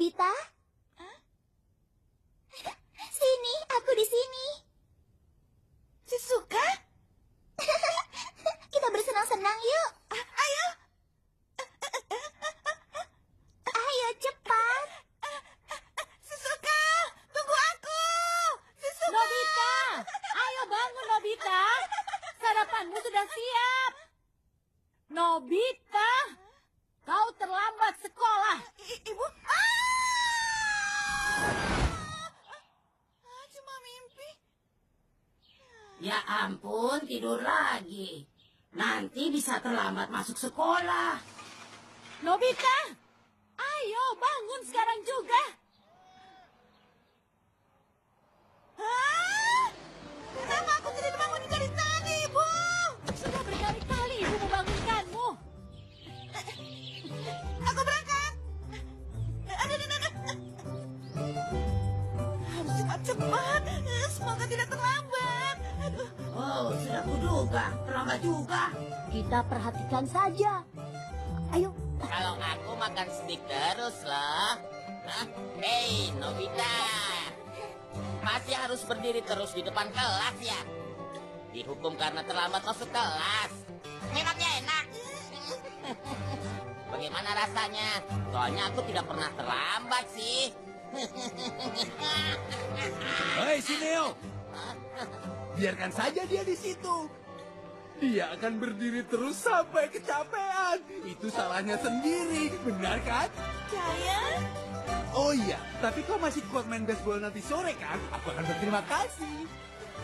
Nobita? Sini, aku di sini. Shizuka? Kita bersenang-senang yuk. Ayo. Ayo cepat. Shizuka, tunggu aku. Shizuka. Nobita, ayo bangun Nobita. Sarapanmu sudah siap. Nobita, kau terlambat sekolah. Ibu. Cuma mimpi. Ya ampun, tidur lagi. Nanti bisa terlambat masuk sekolah. Nobita, ayo bangun sekarang juga. Kenapa aku tidak dibangun dari tadi, Ibu? Sudah berkali-kali ibu membangunkanmu. Aku berangkat. Aduh. Harus cepat-cepat. Semoga tidak terlambat. Aduh. Oh, sudah kuduga. Terlambat juga. Kita perhatikan saja. Ayo. Kalau aku makan steak terus loh. Hah? Hei, Nobita. Masih harus berdiri terus di depan kelas ya? Dihukum karena terlambat masuk kelas. Memangnya enak. Bagaimana rasanya? Soalnya aku tidak pernah terlambat sih. Hei, Sineo. Biarkan saja dia di situ. Dia akan berdiri terus sampai kecapean. Itu salahnya sendiri, benar kan? Jaya? Oh iya, tapi kau masih kuat main baseball nanti sore kan? Aku akan berterima kasih.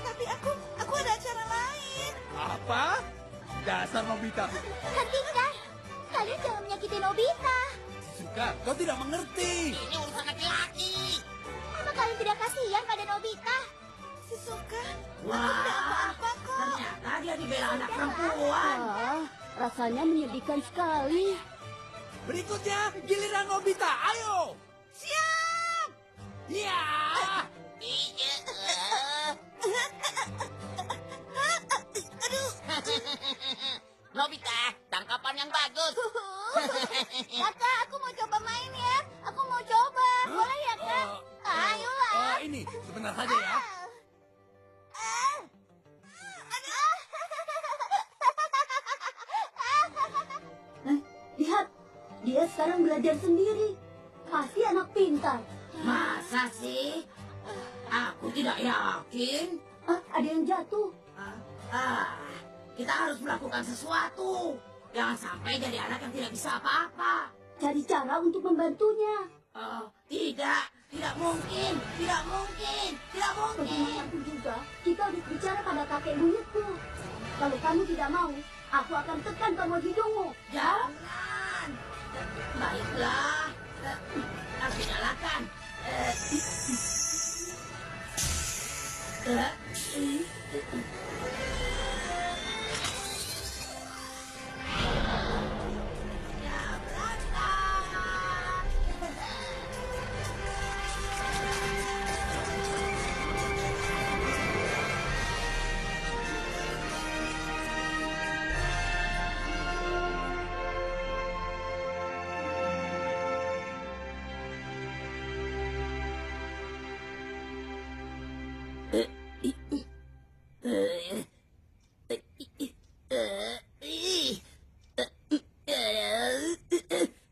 Tapi aku ada acara lain. Apa? Dasar Nobita. Hentikan. Kalian jangan menyakiti Nobita. Suka, kau tidak mengerti. Ini urusan laki-laki. Apa kalian tidak kasihan pada Nobita? Shizuka, Wah, apa kok? ternyata dia dibela anak perempuan. Rasanya menyedihkan sekali. Berikutnya, giliran Nobita. Ayo. Siap! Ya. Iya. Aduh. Nobita, tangkapan yang bagus. Kakak, aku mau coba main ya. Aku mau coba. Boleh ya, Kak? Ayolah. Ini, sebentar saja ya. Lihat, dia sekarang belajar sendiri. Pasti anak pintar. Masa sih? Aku tidak yakin. Ada yang jatuh. Kita harus melakukan sesuatu. Jangan sampai jadi anak yang tidak bisa apa-apa. Cari cara untuk membantunya. Tidak mungkin, tidak mungkin, tidak mungkin. Bagaimanapun juga, kita harus bicara pada kakek buyutku. Kalau kamu tidak mau, aku akan tekan tombol hidungmu. Jangan. Baiklah. Aku nyalakan.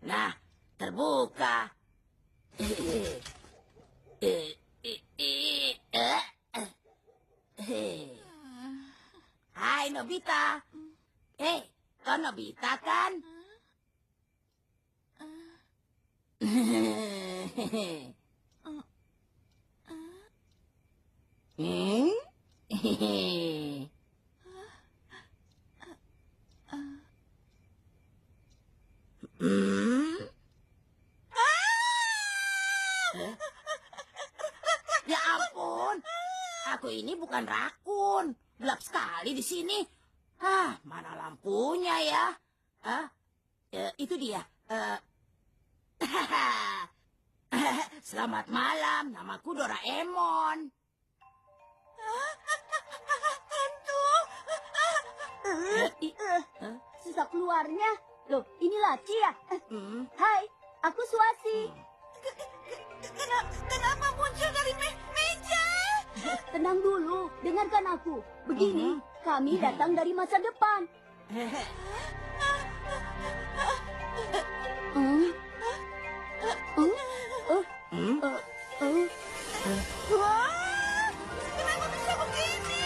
Nah, terbuka. Hai Nobita. Kau Nobita kan? Ya ampun, aku ini bukan rakun. Gelap sekali di sini. Mana lampunya ya? Itu dia. Selamat malam, namaku Doraemon. Susah keluarnya. Loh, ini laci ya? Hai, aku Suasi. Kenapa muncul dari meja? Tenang dulu, dengarkan aku. Begini, kami datang dari masa depan. Wah, kenapa bisa begini?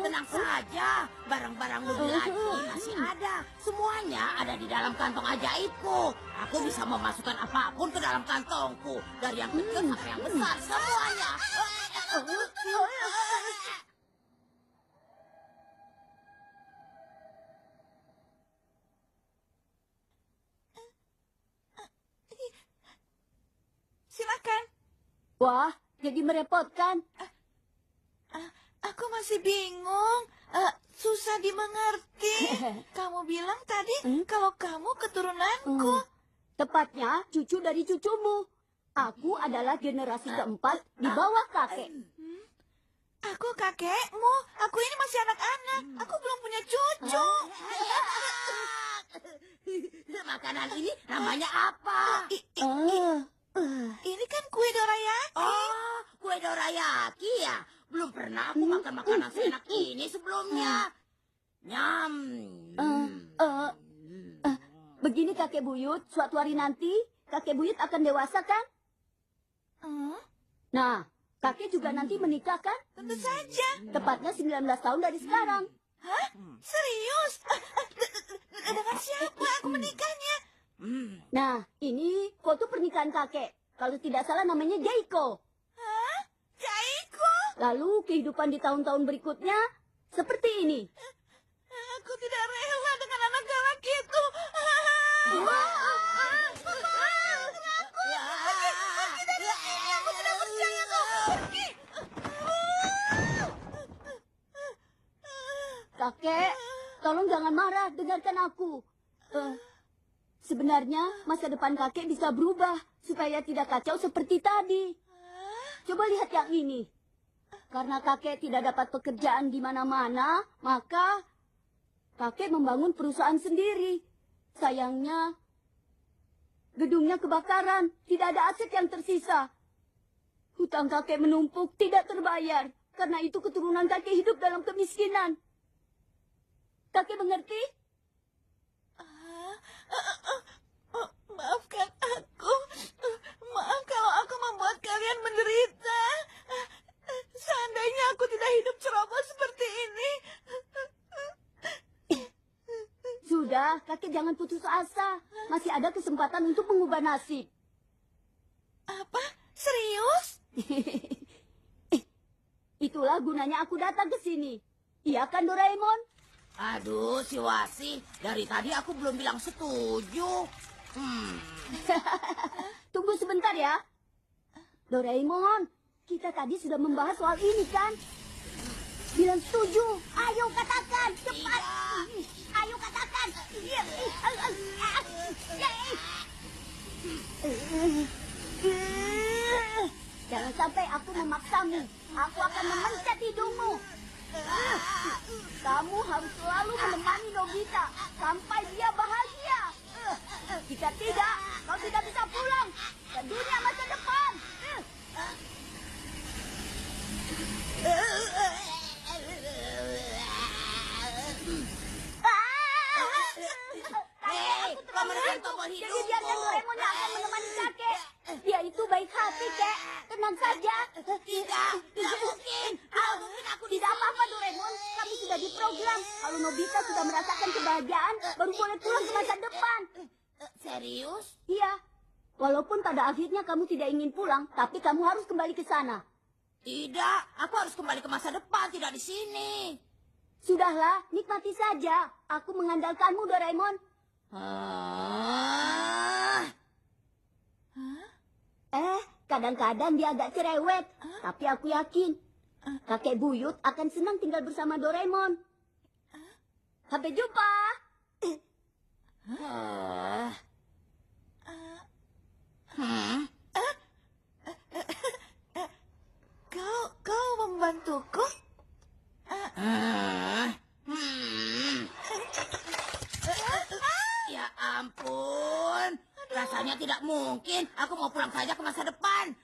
Tenang saja. Barang-barang mobil lagi masih ada. Semuanya ada di dalam kantong ajaibku. Aku bisa memasukkan apapun ke dalam kantongku. Dari yang kecil sampai yang besar, semuanya. Silakan. Wah, jadi merepotkan. Aku masih bingung. Susah dimengerti. Kamu bilang tadi kalau kamu keturunanku. Tepatnya cucu dari cucumu. Aku adalah generasi keempat di bawah kakek. Aku kakekmu. Aku ini masih anak-anak. Aku belum punya cucu. Makanan ini namanya apa? Ini kan kue dorayaki. Oh, kue dorayaki ya. Belum pernah aku makan makanan seenak ini sebelumnya. Nyam. Begini kakek buyut, suatu hari nanti kakek buyut akan dewasa kan? Nah, kakek juga nanti menikah kan? Tentu saja. Tepatnya 19 tahun dari sekarang. Hah? Serius? Dengan siapa aku menikahnya? Nah, ini foto pernikahan kakek. Kalau tidak salah namanya Jaiko. Hah? Jaiko? Lalu kehidupan di tahun-tahun berikutnya seperti ini. Aku tidak rela dengan anak galak itu. Aku tidak percaya kau pergi. Kakek, tolong jangan marah, dengarkan aku. Sebenarnya masa depan kakek bisa berubah supaya tidak kacau seperti tadi. Coba lihat yang ini. Karena kakek tidak dapat pekerjaan di mana-mana, maka kakek membangun perusahaan sendiri. Sayangnya, gedungnya kebakaran, tidak ada aset yang tersisa. Hutang kakek menumpuk, tidak terbayar. Karena itu keturunan kakek hidup dalam kemiskinan. Kakek mengerti? Maafkan aku. Maaf kalau aku membuat kalian menderita. Seandainya aku tidak hidup ceroboh seperti ini. Sudah, kakek jangan putus asa. Masih ada kesempatan untuk mengubah nasib. Apa? Serius? Itulah gunanya aku datang ke sini. Iya kan, Doraemon? Aduh, si Wasi. Dari tadi aku belum bilang setuju. Tunggu sebentar ya. Doraemon, kita tadi sudah membahas soal ini kan? Bilang setuju. Ayo katakan, cepat. Ayo katakan. Jangan sampai aku memaksamu. Aku akan memencet hidungmu. Kamu harus selalu menemani Nobita sampai dia bahagia. Jika tidak, kau tidak bisa pulang ke dunia masa depan. Hei, kau menekan tombol Jadi hidungku. biarkan Doraemon yang akan menemani kakek. Dia itu baik hati, kek. Tenang saja. Tidak mungkin. Mungkin aku Tidak apa-apa, Doraemon. Kami sudah diprogram. Kalau Nobita sudah merasakan kebahagiaan, baru boleh pulang ke masa depan. Serius? Iya. Walaupun pada akhirnya kamu tidak ingin pulang, tapi kamu harus kembali ke sana. Tidak, aku harus kembali ke masa depan, tidak di sini. Sudahlah, nikmati saja. Aku mengandalkanmu, Doraemon. Kadang-kadang dia agak cerewet. Tapi aku yakin, kakek buyut akan senang tinggal bersama Doraemon. Sampai jumpa. Kau membantuku? Ya ampun, rasanya tidak tidak mungkin. Aku mau pulang saja ke masa depan.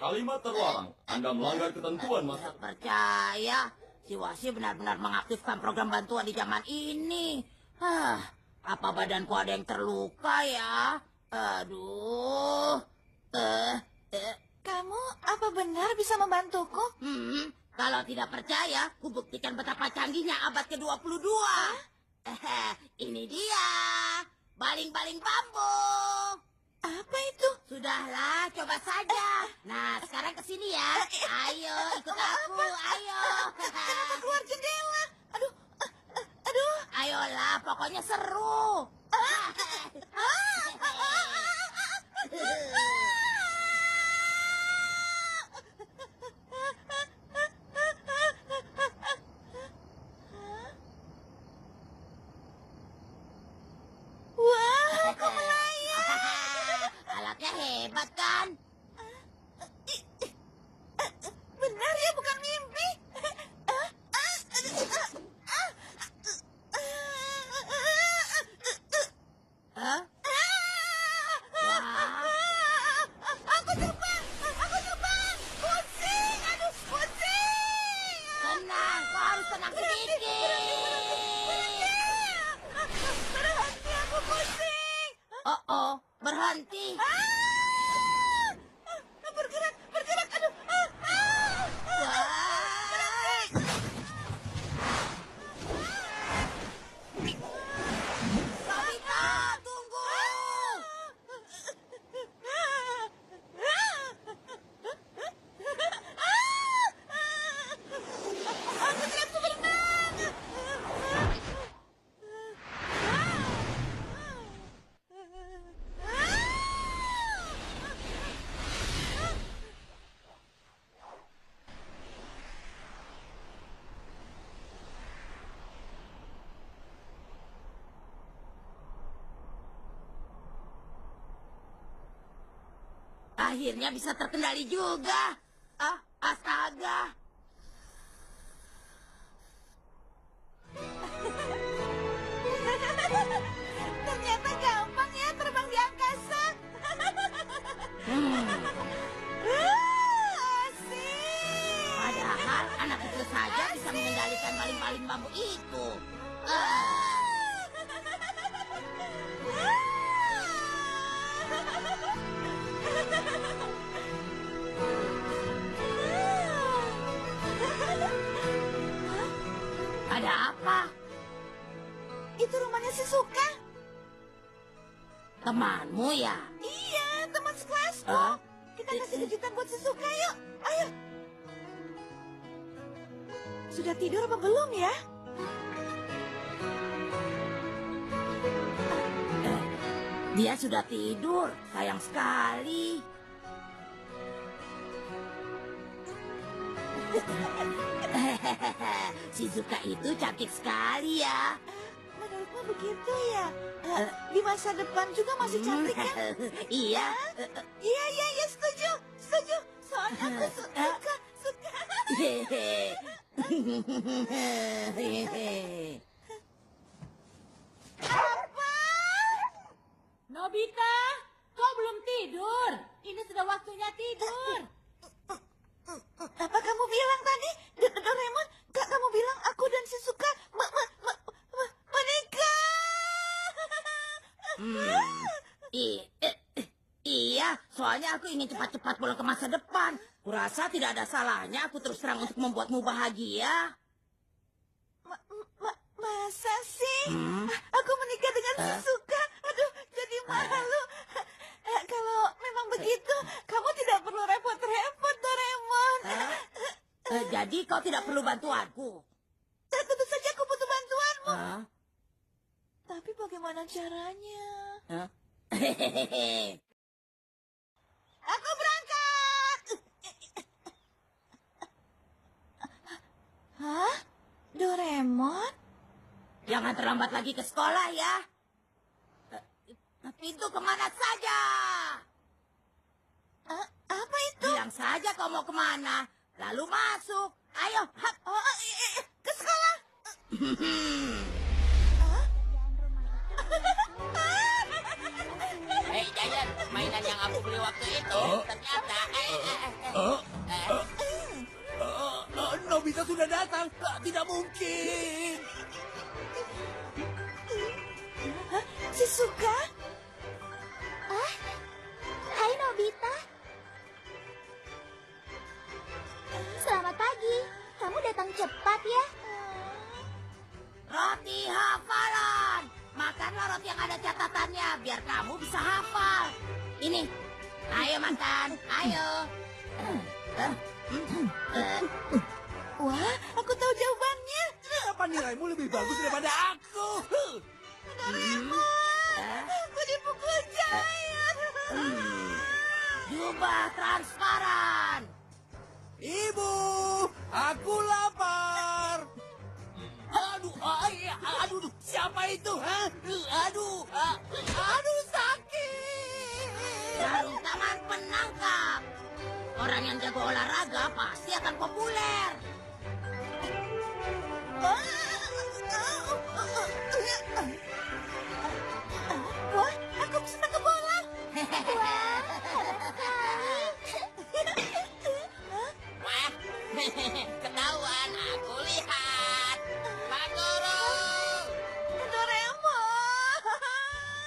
Kalimat terlarang. Anda melanggar ketentuan masa. Tidak percaya. Si Wasi benar-benar mengaktifkan program bantuan di zaman ini. Apa badanku ada yang terluka ya? Aduh. Kamu apa benar bisa membantuku? Kalau tidak percaya, kubuktikan betapa canggihnya abad ke-22. Ini dia. Baling-baling bambu. Apa itu? Sudahlah, coba saja. Nah, sekarang ke sini ya. Ayo, ikut aku. Ayo. Kenapa keluar jendela? Aduh. Ayolah, pokoknya seru. Wah, aku melayang. Alatnya hebat kan? Benar ya, bukan mimpi. Hah? Wah. Aku terbang. Pusing. Aduh, pusing. Tenang, kau harus tenang sedikit. Berhenti, aku pusing. Oh, berhenti. Bergerak. Aduh. Wah. Nobita, tunggu. Aku tidak bisa berenang. Akhirnya bisa terkendali juga. Astaga. Ternyata gampang ya terbang di angkasa. Asik. Padahal anak kecil saja bisa mengendalikan baling-baling bambu itu. Ada apa? Itu rumahnya si Suka. Temanmu ya? Iya, teman sekelasku. Hah? Kita kasih kejutan buat si Suka yuk. Ayo. Sudah tidur apa belum ya? Dia sudah tidur. Sayang sekali. Shizuka itu cantik sekali ya. Menurutmu begitu ya? Di masa depan juga masih cantik kan? Iya. Iya, setuju. Soalnya aku suka. Apa? Nobita, kau belum tidur. Ini sudah waktunya tidur. Apa kamu bilang tadi, Doraemon? Kamu bilang aku dan Shizuka menikah? Iya, soalnya aku ingin cepat-cepat pulang ke masa depan. Kurasa tidak ada salahnya aku terus terang untuk membuatmu bahagia. Masa sih? Aku menikah dengan Shizuka? Aduh, jadi malu. Kalau memang begitu, kamu tidak perlu repot-repot, Doraemon. Jadi kau tidak perlu bantuanku. Tentu saja aku butuh bantuanmu. Hah? Tapi bagaimana caranya? Aku berangkat. Hah? Doraemon? Jangan terlambat lagi ke sekolah ya. Pintu kemana saja? Apa itu? Bilang saja kau mau kemana. Lalu masuk. Ayo, hap. Ke sekolah. Hei Giant, mainan yang aku beli waktu itu ternyata Nobita sudah datang. Tidak mungkin. Shizuka? Hai Nobita. Selamat pagi. Kamu datang cepat ya. Roti hafalan. Makanlah roti yang ada catatannya biar kamu bisa hafal. Ini. Ayo makan. Ayo. Wah, aku tahu jawabannya. Kenapa nilaimu lebih bagus daripada aku? Aku dipukul Giant. Jubah transparan. Ibu, aku lapar. Aduh, siapa itu? Aduh, sakit. Jarum tangan penangkap. Orang yang jago olahraga pasti akan populer. Wah, aku bisa tangkap bola. Wah, ketahuan aku lihat. Pak Guru. Doraemon.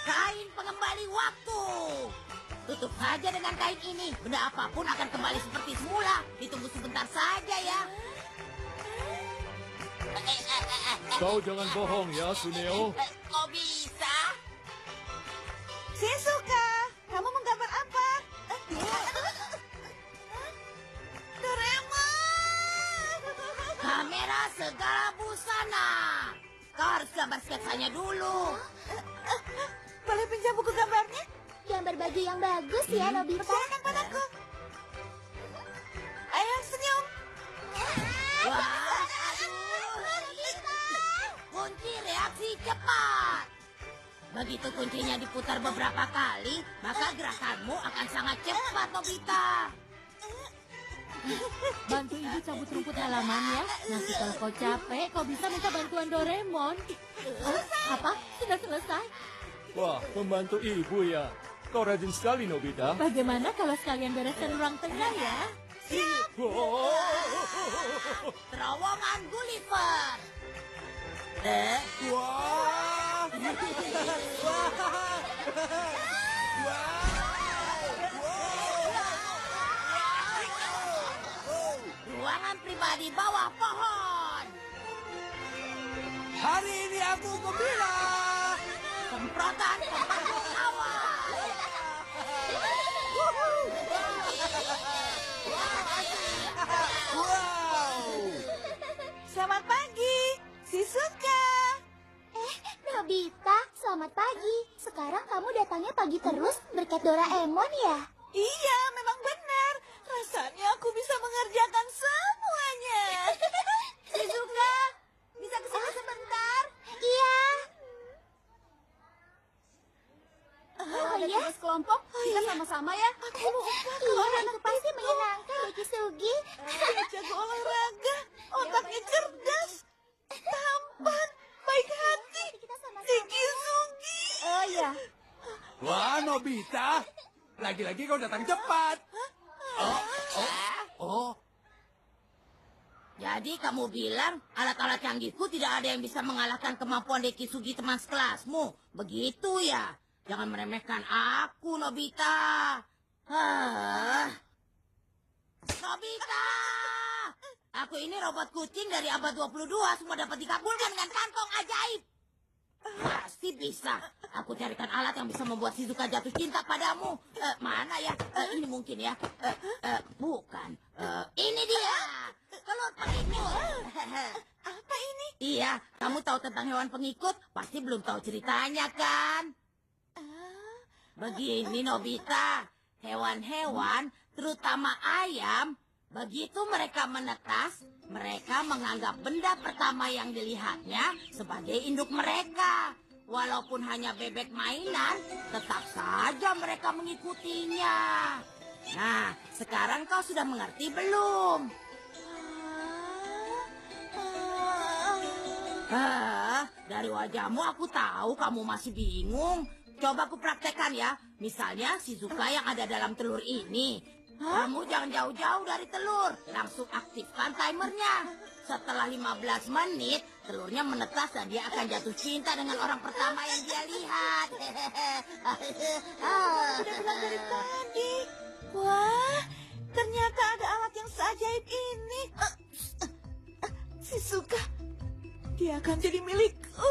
Kain pengembali waktu. Tutup saja dengan kain ini. Benda apapun akan kembali seperti semula. Ditunggu sebentar saja ya. Kau jangan bohong ya, Suneo. Kok bisa? Shizuka, kamu menggambar apa? Doraemon. Kamera segala busana. Kau harus gambar sketsanya dulu. Boleh pinjam buku gambarnya? Gambar baju yang bagus ya Nobita. Percayakan padaku. Ayo senyum. Wah, kunci reaksi cepat. Begitu kuncinya diputar beberapa kali, maka gerakanmu akan sangat cepat, Nobita. Bantu ibu cabut rumput halaman ya. Nanti kalau kau capek, kau bisa minta bantuan Doraemon. Oh, apa? Sudah selesai? Wah, membantu ibu ya. Kau rajin sekali, Nobita. Bagaimana kalau sekalian bereskan ruang tengah ya? Terowongan Gulliver. Wah. Ruangan pribadi bawah pohon. Hari ini aku gembira. Semprotan pemangkuk awan. Wow. Selamat pagi, Shizuka. Nobita, selamat pagi. Sekarang kamu datangnya pagi terus berkat Doraemon ya? Iya, memang benar. Rasanya aku bisa mengerjakan semuanya. Shizuka, bisa kesini sebentar? Iya. Kalau ada tugas kelompok, kita sama-sama ya. Aku lupa Iya, itu pasti menyenangkan ya Kisugi. dia jago olahraga, otaknya cerdas, tampan, baik hati. Si Kisugi. Oh iya, Wah, Nobita. Lagi-lagi kau datang cepat. Oh. Jadi kamu bilang alat-alat canggihku tidak ada yang bisa mengalahkan kemampuan Dekisugi teman sekelasmu. Begitu ya? Jangan meremehkan aku, Nobita. Nobita! Aku ini robot kucing dari abad 22. Semua dapat dikabulkan dengan kantong ajaib. Pasti bisa. Aku carikan alat yang bisa membuat Shizuka jatuh cinta padamu. Mana ya? Ini mungkin ya. Bukan. Ini dia. Telur pengikut. Apa ini? Iya, kamu tahu tentang hewan pengikut? Pasti belum tahu ceritanya kan? Begini Nobita, hewan-hewan, terutama ayam, begitu mereka menetas, mereka menganggap benda pertama yang dilihatnya sebagai induk mereka. Walaupun hanya bebek mainan, tetap saja mereka mengikutinya. Nah, sekarang kau sudah mengerti belum? Dari wajahmu aku tahu kamu masih bingung. Coba aku praktekkan ya. Misalnya Shizuka yang ada dalam telur ini. Kamu jangan jauh-jauh dari telur. Langsung aktifkan timernya. Setelah 15 menit, telurnya menetas dan dia akan jatuh cinta dengan orang pertama yang dia lihat. Sudah bilang dari tadi. Wah, ternyata ada alat yang seajaib ini. Shizuka, dia akan jadi milikku.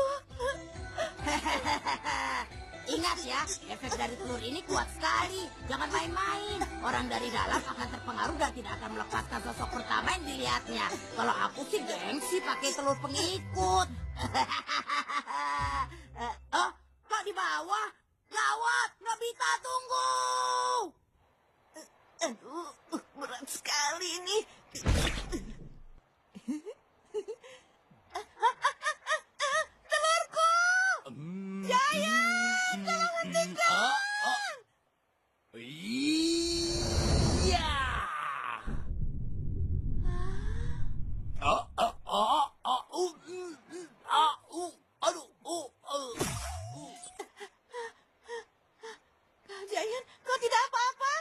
Ingat ya, efek dari telur ini kuat sekali. Jangan main-main. Orang dari dalam akan terpengaruh dan tidak akan melepaskan sosok pertama yang dilihatnya. Kalau aku sih gengsi pakai telur pengikut. Oh, kok di bawah? Gawat, Nobita tunggu. Aduh, berat sekali ini. Telurku! Giant, tolong hentikan! Iya. Giant, kau tidak apa-apa?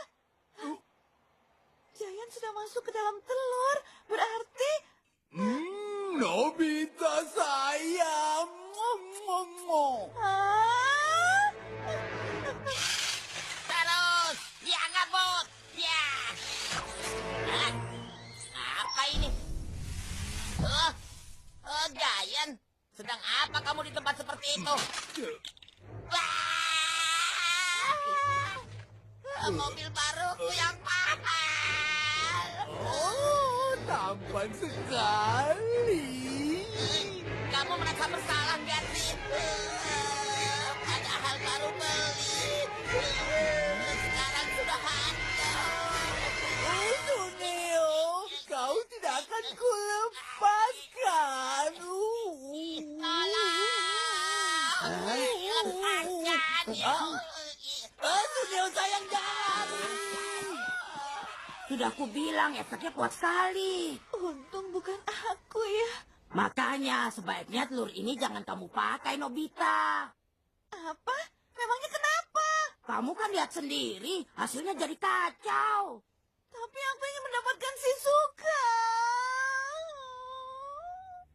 Giant sudah masuk ke dalam telur. Berarti... Nobita sayang. Ah! Terus, diangkat, Bot. Ya. Hah? Apa ini? Giant. Sedang apa kamu di tempat seperti itu? Wah! Mobil baruku yang mahal. Oh, tampan sekali. Kamu merasa bersalah nggak sih? Padahal baru beli. Sekarang sudah hancur. Oh, Suneo, kau tidak akan kulepaskan. Suneo sayang, jangan. Sudah aku bilang efeknya kuat sekali. Untung bukan aku ya. Makanya sebaiknya telur ini jangan kamu pakai, Nobita. Apa? Memangnya kenapa? Kamu kan lihat sendiri, hasilnya jadi kacau. Tapi aku ingin mendapatkan Shizuka.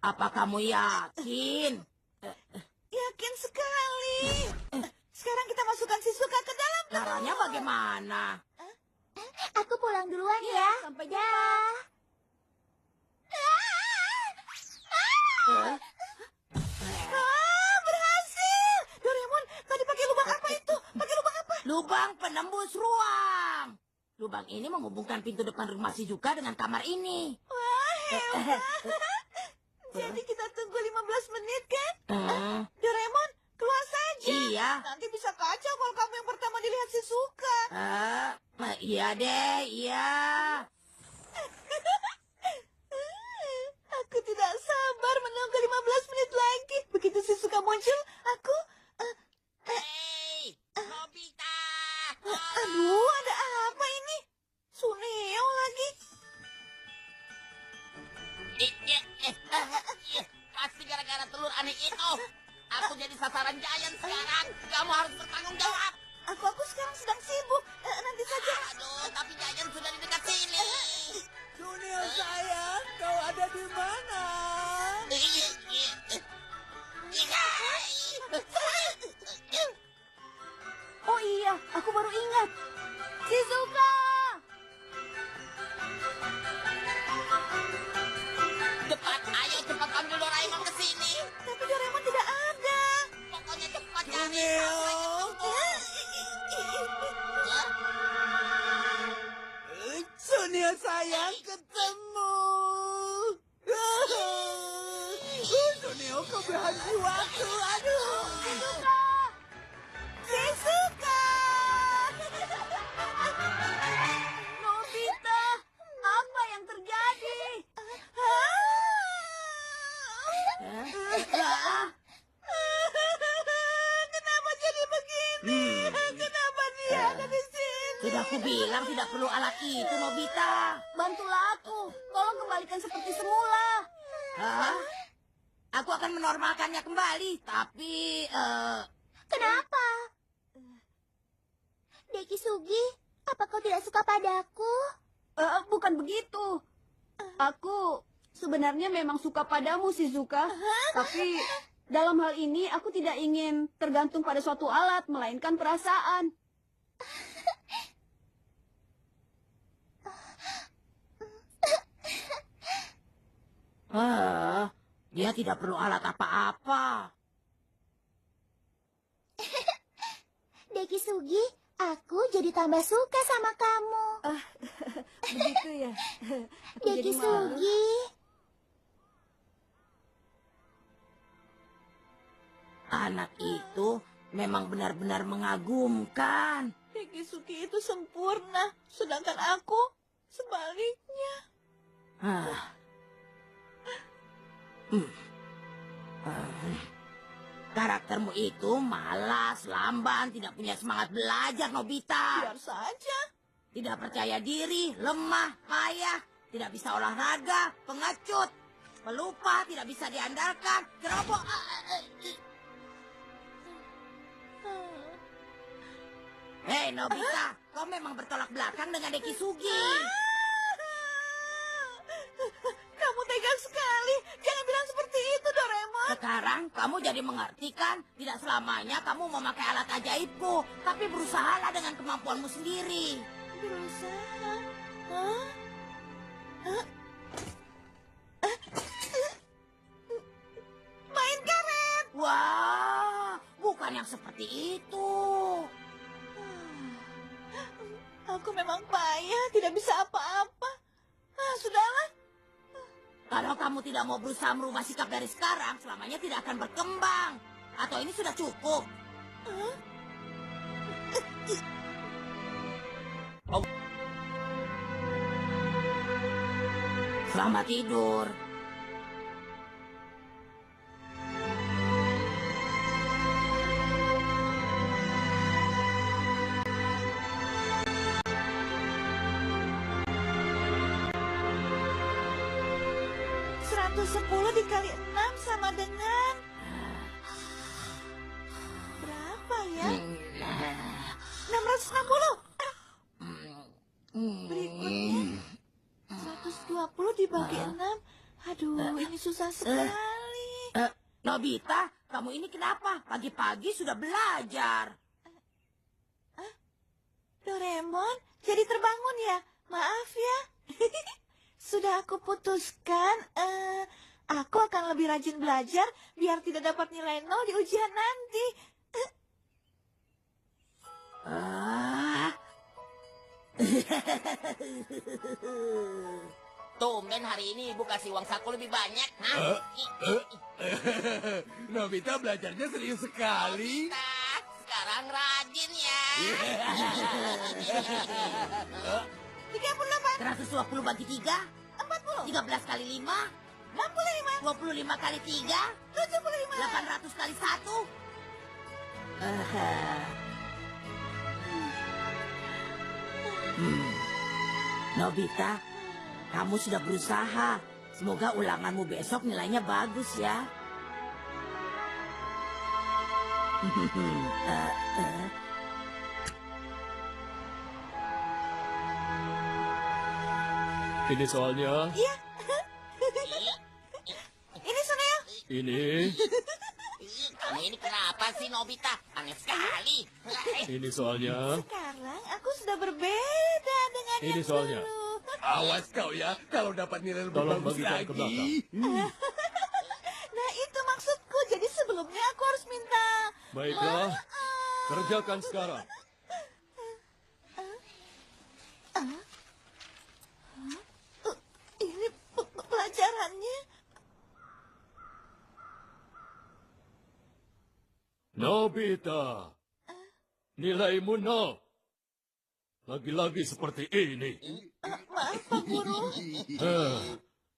Apa kamu yakin? Yakin sekali. Sekarang kita masukkan Shizuka ke dalam telur. Caranya bagaimana? Aku pulang duluan ya. Sampai jumpa. Berhasil. Doraemon, tadi pakai lubang apa itu? Pakai lubang apa? Lubang penembus ruang. Lubang ini menghubungkan pintu depan rumah Shizuka dengan kamar ini. Wah, hebat. Jadi kita tunggu 15 menit kan? Doraemon, keluar saja. Iya. Nanti bisa kacau kalau kamu yang pertama dilihat Shizuka. Iya deh, iya. Aku tidak sabar menunggu 15 menit lagi. Begitu Shizuka muncul, aku... Hei, Nobita. Aduh, ada apa ini? Suneo lagi. Pasti gara-gara telur aneh itu. Aku jadi sasaran Giant sekarang. Kamu harus bertanggung jawab. Aku sekarang sedang sibuk. Nanti saja. Aduh, tapi Giant sudah di dekat sini. Suneo sayang, kau ada di mana? Oh iya, aku baru ingat. Shizuka! Cepat, ayo cepat panggil Doraemon ke sini. Tapi Doraemon tidak ada. Pokoknya cepat cari. Suneo. Suneo sayang, ketemu. Suneo, kau berhenti waktu. Aduh. Shizuka! Nobita, apa yang terjadi? Kenapa jadi begini? Kenapa dia ada di sini? Sudah aku bilang tidak perlu alat itu, Nobita. Bantulah aku. Tolong kembalikan seperti semula. Hah? aku akan menormalkannya kembali. Tapi, Kenapa? Deki Sugi, apa kau tidak suka padaku? Bukan begitu. Aku sebenarnya memang suka padamu, Shizuka. Tapi dalam hal ini aku tidak ingin tergantung pada suatu alat, melainkan perasaan. dia tidak perlu alat apa-apa. Deki Sugi, aku jadi tambah suka sama kamu. Begitu ya. Aku Deki jadi malu. Sugi. Anak itu memang benar-benar mengagumkan. Dekisuki itu sempurna, sedangkan aku sebaliknya. Karaktermu itu malas, lamban, tidak punya semangat belajar, Nobita. Biar saja. Tidak percaya diri, lemah, payah, tidak bisa olahraga, pengecut, pelupa, tidak bisa diandalkan, ceroboh. Hei Nobita, kau memang bertolak belakang dengan Dekisugi. Kamu tega sekali. Jangan bilang seperti itu, Doraemon. Sekarang kamu jadi mengerti kan? Tidak selamanya kamu memakai alat ajaibku, tapi berusahalah dengan kemampuanmu sendiri. Berusaha. Hah? Main karet. Wah, bukan yang seperti itu. Aku memang payah, tidak bisa apa-apa. Sudahlah. Kalau kamu tidak mau berusaha merubah sikap dari sekarang, selamanya tidak akan berkembang. Atau ini sudah cukup? Selamat tidur. Sepuluh dikali 6 sama dengan... Berapa ya? 660. Berikutnya 120 dibagi 6. Aduh, ini susah sekali. Nobita, kamu ini kenapa? Pagi-pagi sudah belajar. Doraemon, jadi terbangun ya? Maaf ya. Sudah aku putuskan, aku akan lebih rajin belajar biar tidak dapat nilai 0 di ujian nanti. Tumben hari ini ibu kasih uang saku lebih banyak. Hah? Nobita belajarnya serius sekali. Nah, sekarang rajin ya. 38, 120 bagi 3, 40, 13 kali 5, 65, 25 kali 3, 75. 800 kali 1. Nobita, kamu sudah berusaha. Semoga ulanganmu besok nilainya bagus ya. Ini soalnya. Iya. Ini Suneo. Ini. Kamu ini kenapa sih Nobita? Aneh sekali. Ini soalnya. Sekarang aku sudah berbeda dengan Ini yang soalnya. dulu. Awas kau ya, kalau dapat nilai lebih Tolong bagus bagikan ke lagi. Nah itu maksudku. Jadi sebelumnya aku harus minta. Baiklah. Kerjakan sekarang. Ini pelajarannya. Nobita. Nilaimu 0. Lagi-lagi seperti ini. Maaf Pak Guru.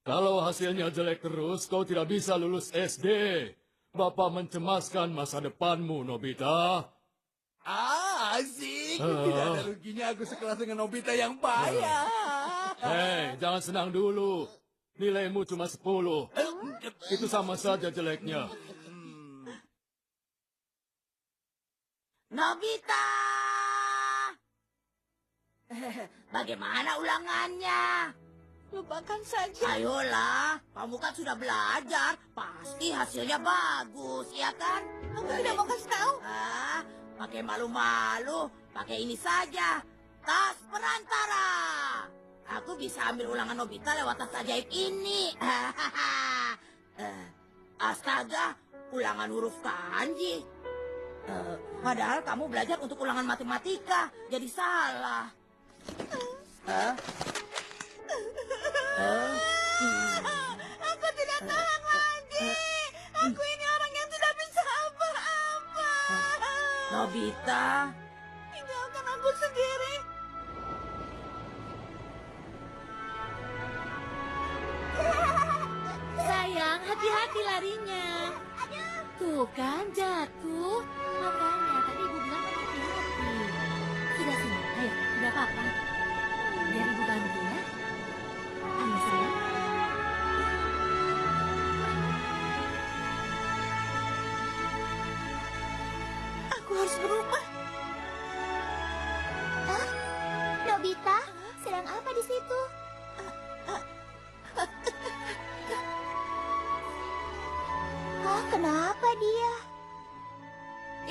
Kalau hasilnya jelek terus, kau tidak bisa lulus SD. Bapak mencemaskan masa depanmu, Nobita. Asik. Tidak ada ruginya aku sekelas dengan Nobita yang payah. Hei, jangan senang dulu. Nilaimu cuma 10. Itu sama saja jeleknya. Nobita! Bagaimana ulangannya? Lupakan saja. Ayolah, kamu kan sudah belajar. Pasti hasilnya bagus, ya kan? Aku tidak mau kasih tahu. Pakai malu-malu. Pakai ini saja. Tas perantara. Aku bisa ambil ulangan Nobita lewat tas ajaib ini. Astaga, ulangan huruf kanji. Padahal kamu belajar untuk ulangan matematika. Jadi salah. Aku tidak tahan lagi. Aku ini orang yang tidak bisa apa-apa. Nobita. Tinggalkan aku sendiri. Sayang, hati-hati larinya. Tuh kan, jatuh. Makanya tadi ibu bilang kamu hati-hati. Sudah semua, ayo, tidak apa-apa. Biar ibu bantu ya. Ayo sayang. Aku harus berubah. Nobita, sedang apa di situ? Kenapa dia?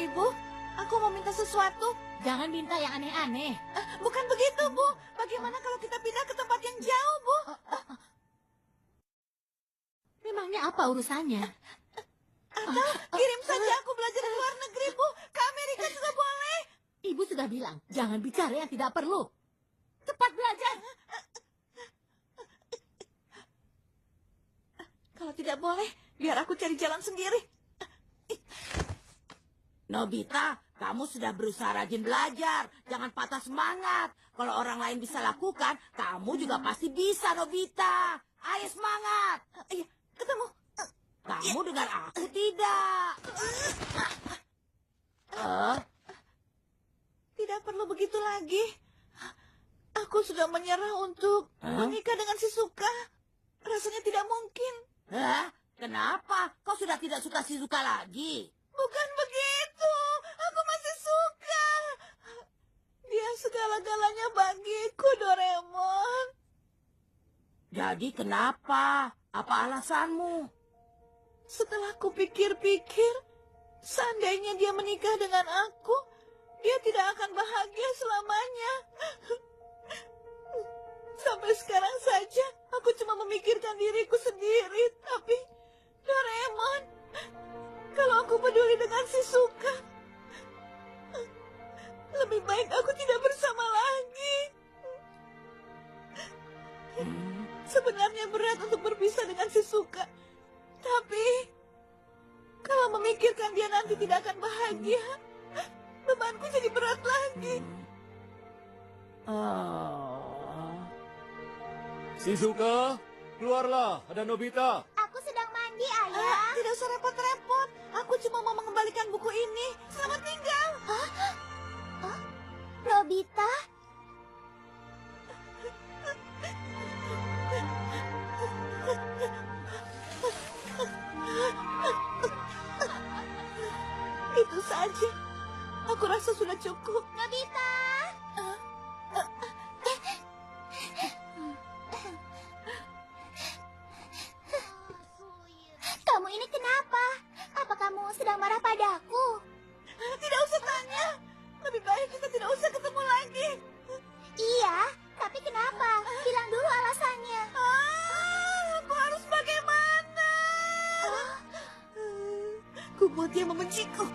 Ibu, aku mau minta sesuatu. Jangan minta yang aneh-aneh. Bukan begitu, Bu. Bagaimana kalau kita pindah ke tempat yang jauh, Bu? Memangnya apa urusannya? Atau kirim saja aku belajar di luar negeri, Bu. Ke Amerika juga boleh. Ibu sudah bilang, jangan bicara yang tidak perlu. Cepat belajar. Kalau tidak boleh, biar aku cari jalan sendiri. Nobita, kamu sudah berusaha rajin belajar. Jangan patah semangat. Kalau orang lain bisa lakukan, kamu juga pasti bisa, Nobita. Ayo semangat. Iya, ketemu. Kamu dengar aku tidak? Tidak perlu begitu lagi. Aku sudah menyerah untuk menikah dengan si Suka. Rasanya tidak mungkin. Hah? Kenapa? Kau sudah tidak suka Shizuka lagi? Bukan begitu. Aku masih suka. Dia segala-galanya bagiku, Doraemon. Jadi kenapa? Apa alasanmu? Setelah ku pikir-pikir, seandainya dia menikah dengan aku, dia tidak akan bahagia selamanya. Sampai sekarang saja, aku cuma memikirkan diriku sendiri. Tapi, Doraemon, kalau aku peduli dengan si Suka, lebih baik aku tidak bersama lagi. Sebenarnya berat untuk berpisah dengan si Suka. Tapi, kalau memikirkan dia nanti tidak akan bahagia, bebanku jadi berat lagi. Shizuka, keluarlah, ada Nobita. Aku sedang mandi, Ayah. Tidak usah repot-repot. Aku cuma mau mengembalikan buku ini. Selamat tinggal. Nobita? Itu saja. Aku rasa sudah cukup. Nobita? Kamu ini kenapa? Apa kamu sedang marah padaku? Tidak usah tanya. Lebih baik kita tidak usah ketemu lagi. Iya, tapi kenapa? Bilang dulu alasannya. Aku harus bagaimana? Ku buat dia membenciku.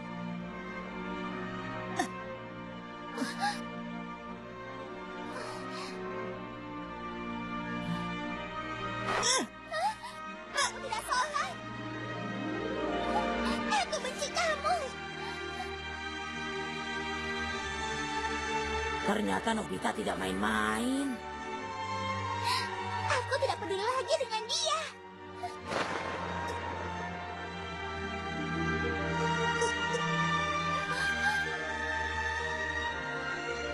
Kamu tidak sholat. Aku benci kamu. Ternyata Nobita tidak main-main. Aku tidak peduli lagi dengan dia.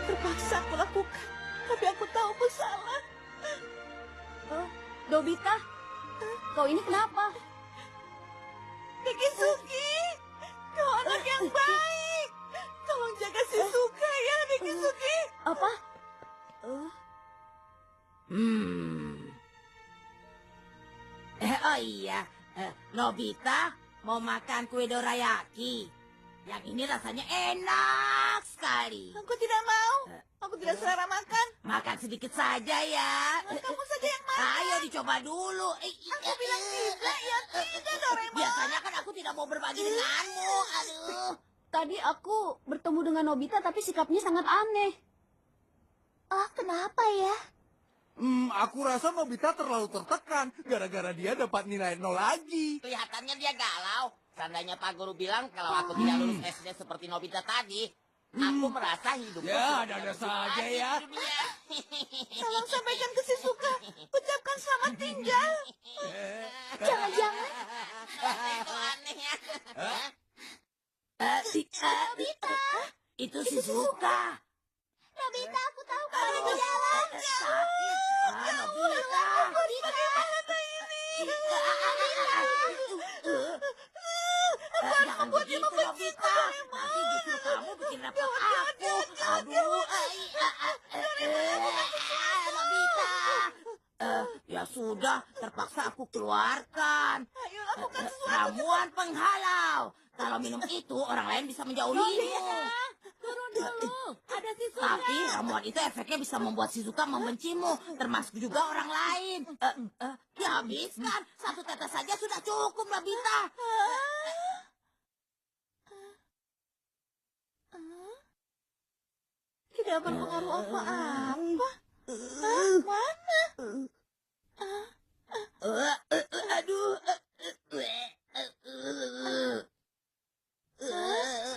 Terpaksa aku lakukan. Tapi aku tahu aku salah. Nobita, kau ini kenapa? Dekisuki, kau anak yang baik. Tolong jaga Shizuka ya, Dekisuki. Apa? Oh iya, Nobita mau makan kue dorayaki. Yang ini rasanya enak sekali. Aku tidak mau. Aku tidak selera makan. Makan sedikit saja ya. Kamu saja yang makan. Ayo dicoba dulu. Aku bilang tidak, ya tidak, Doraemon. Biasanya kan aku tidak mau berbagi denganmu. Aduh. Tadi aku bertemu dengan Nobita tapi sikapnya sangat aneh. Oh, kenapa ya? Aku rasa Nobita terlalu tertekan gara-gara dia dapat nilai 0 lagi. Kelihatannya dia galau. Seandainya Pak Guru bilang kalau aku tidak lulus SD seperti Nobita tadi, aku merasa hidupku Ya, sudah ada-ada begitu saja aneh ya. di dunia. Tolong sampaikan ke Shizuka. Ucapkan selamat tinggal. Jangan-jangan Itu aneh ya. Itu Shizuka. Nobita, aku tahu kamu ada di dalam. Sakit. Nobita. Jangan begitu, Nobita. Nanti justru kamu bikin repot aku. Aduh. Nobita. Ya sudah, terpaksa aku keluarkan. Ayo lakukan sesuatu. Ramuan penghalau. Kalau minum itu, orang lain bisa menjauhimu. Turun dulu. Ada Shizuka. Tapi ramuan itu efeknya bisa membuat Shizuka membencimu, termasuk juga orang lain. Dihabiskan. Satu tetes saja sudah cukup, Nobita. Tidak berpengaruh apa-apa. Mana? Aduh.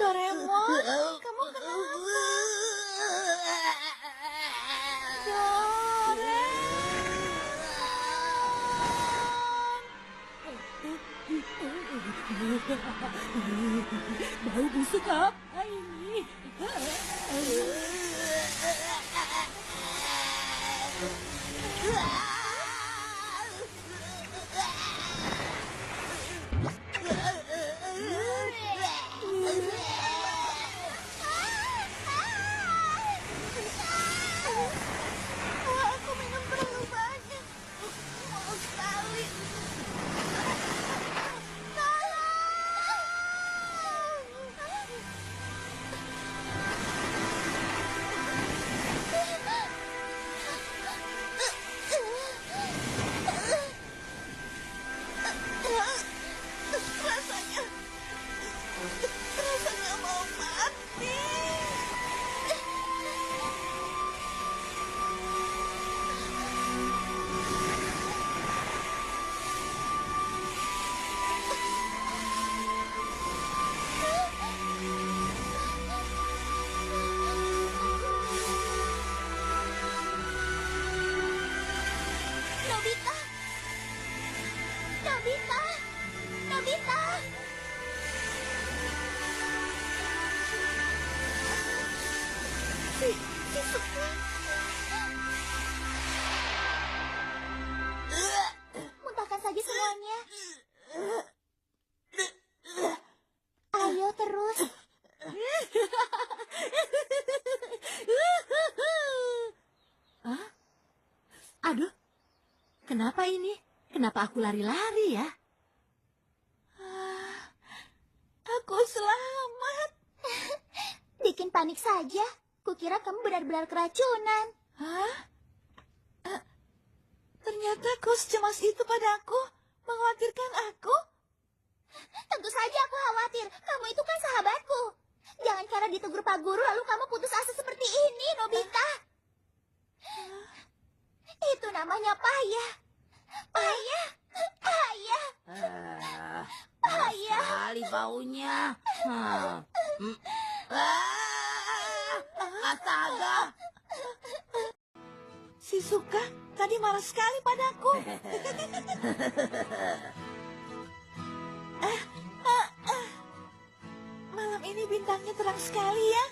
Doraemon, kamu kenapa? Bau busuk apa ini? Aku minum terlalu banyak. Mau sekali. Rasanya mau mati. Nobita. Nobita. Nobita. Shizuka. Muntahkan saja semuanya. Ayo terus. Aduh, kenapa ini? Kenapa aku lari-lari ya? Aku selamat. Bikin panik saja. Kukira kamu benar-benar keracunan. Hah? Ternyata kau secemas itu padaku. Mengkhawatirkan aku. Tentu saja aku khawatir. Kamu itu kan sahabatku. Jangan karena ditegur Pak Guru lalu kamu putus asa seperti ini, Nobita. Itu namanya payah. Payah. Payah. Payah. Sekali baunya. Astaga. Shizuka tadi marah sekali padaku. Malam ini bintangnya terang sekali ya.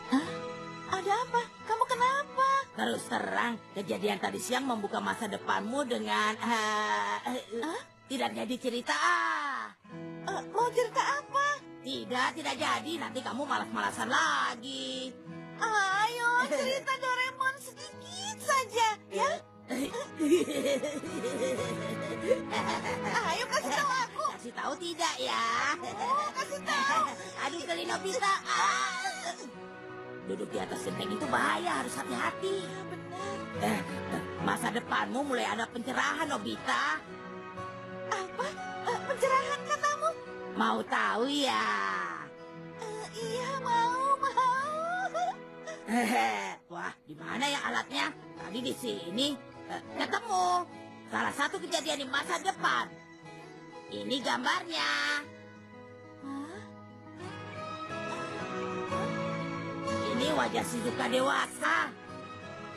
Hah? Ada apa? Kamu kenapa? Terus terang, kejadian tadi siang membuka masa depanmu dengan... Tidak jadi cerita. Mau cerita apa? Tidak jadi. Nanti kamu malas-malasan lagi. Ayo, cerita Doraemon sedikit saja, ya? Ayo kasih tahu aku. Kasih tahu tidak ya? Oh, kasih tahu. Aduh, geli Nobita. Duduk di atas genteng itu bahaya, harus hati-hati. Benar. Masa depanmu mulai ada pencerahan, Nobita. Apa? Pencerahan katamu? Mau tahu ya? Iya, mau. Wah, di mana ya alatnya? Tadi di sini. Ketemu. Salah satu kejadian di masa depan. Ini gambarnya. Ini wajah Shizuka dewasa.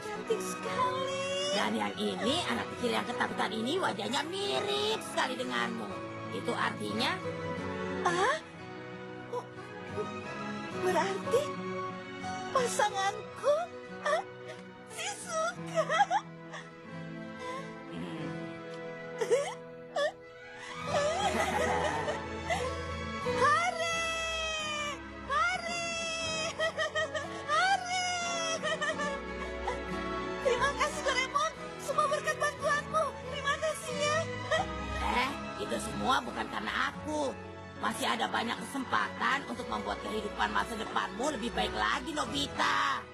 Cantik sekali. Dan yang ini, anak kecil yang ketakutan ini wajahnya mirip sekali denganmu. Itu artinya... Berarti pasanganku Shizuka. Terima kasih Doraemon, semua berkat bantuanmu. Terima kasih ya. Itu semua bukan karena aku. Masih ada banyak kesempatan untuk membuat kehidupan masa depanmu lebih baik lagi, Nobita.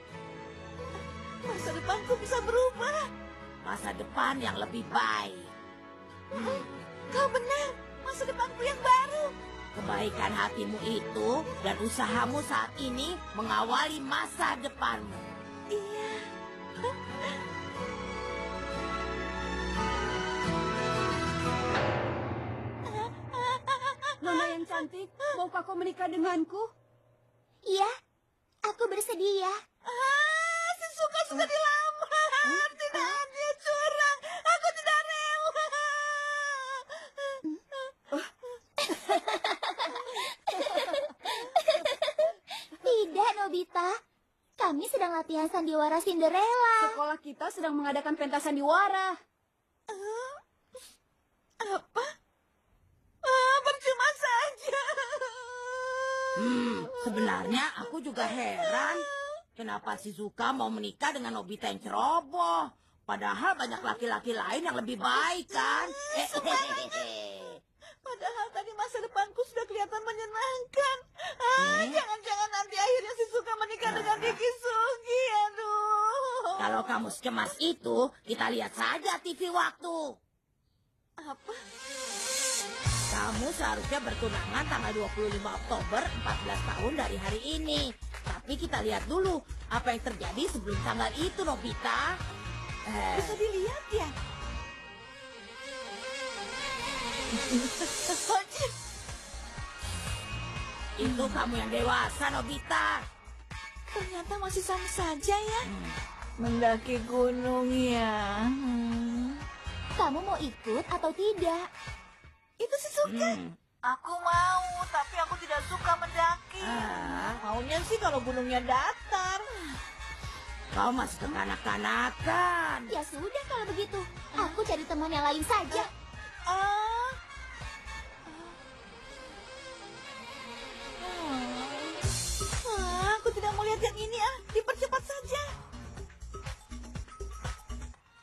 Masa depanku bisa berubah. Masa depan yang lebih baik. Kau benar, masa depanku yang baru. Kebaikan hatimu itu dan usahamu saat ini mengawali masa depanmu. Iya. Nona yang cantik, maukah kau menikah denganku? Iya, aku bersedia. Shizuka sudah dilamar. Tidak, dia curang. Aku tidak rela. Tidak, Nobita. Kami sedang latihan sandiwara Cinderella. Sekolah kita sedang mengadakan pentas sandiwara. Apa? Percuma saja. Sebenarnya aku juga heran. Kenapa Shizuka mau menikah dengan Nobita yang ceroboh? Padahal banyak laki-laki lain yang lebih baik, kan? Padahal tadi masa depanku sudah kelihatan menyenangkan. Jangan-jangan nanti akhirnya Shizuka menikah dengan Kiki Sugi. Aduh. Kalau kamu secemas itu, kita lihat saja TV waktu. Apa? Kamu seharusnya bertunangan tanggal 25 Oktober 14 tahun dari hari ini. Tapi kita lihat dulu apa yang terjadi sebelum tanggal itu, Nobita. Bisa dilihat ya? Itu kamu yang dewasa, Nobita. Ternyata masih sama saja ya. Mendaki gunung ya. Kamu mau ikut atau tidak? Itu Shizuka. Aku mau, tapi aku tidak suka mendaki. Maunya sih kalau gunungnya datar. Kau masih kekanak-kanakan. Ya sudah kalau begitu. Aku cari teman yang lain saja. Aku tidak mau lihat yang ini. Dipercepat saja.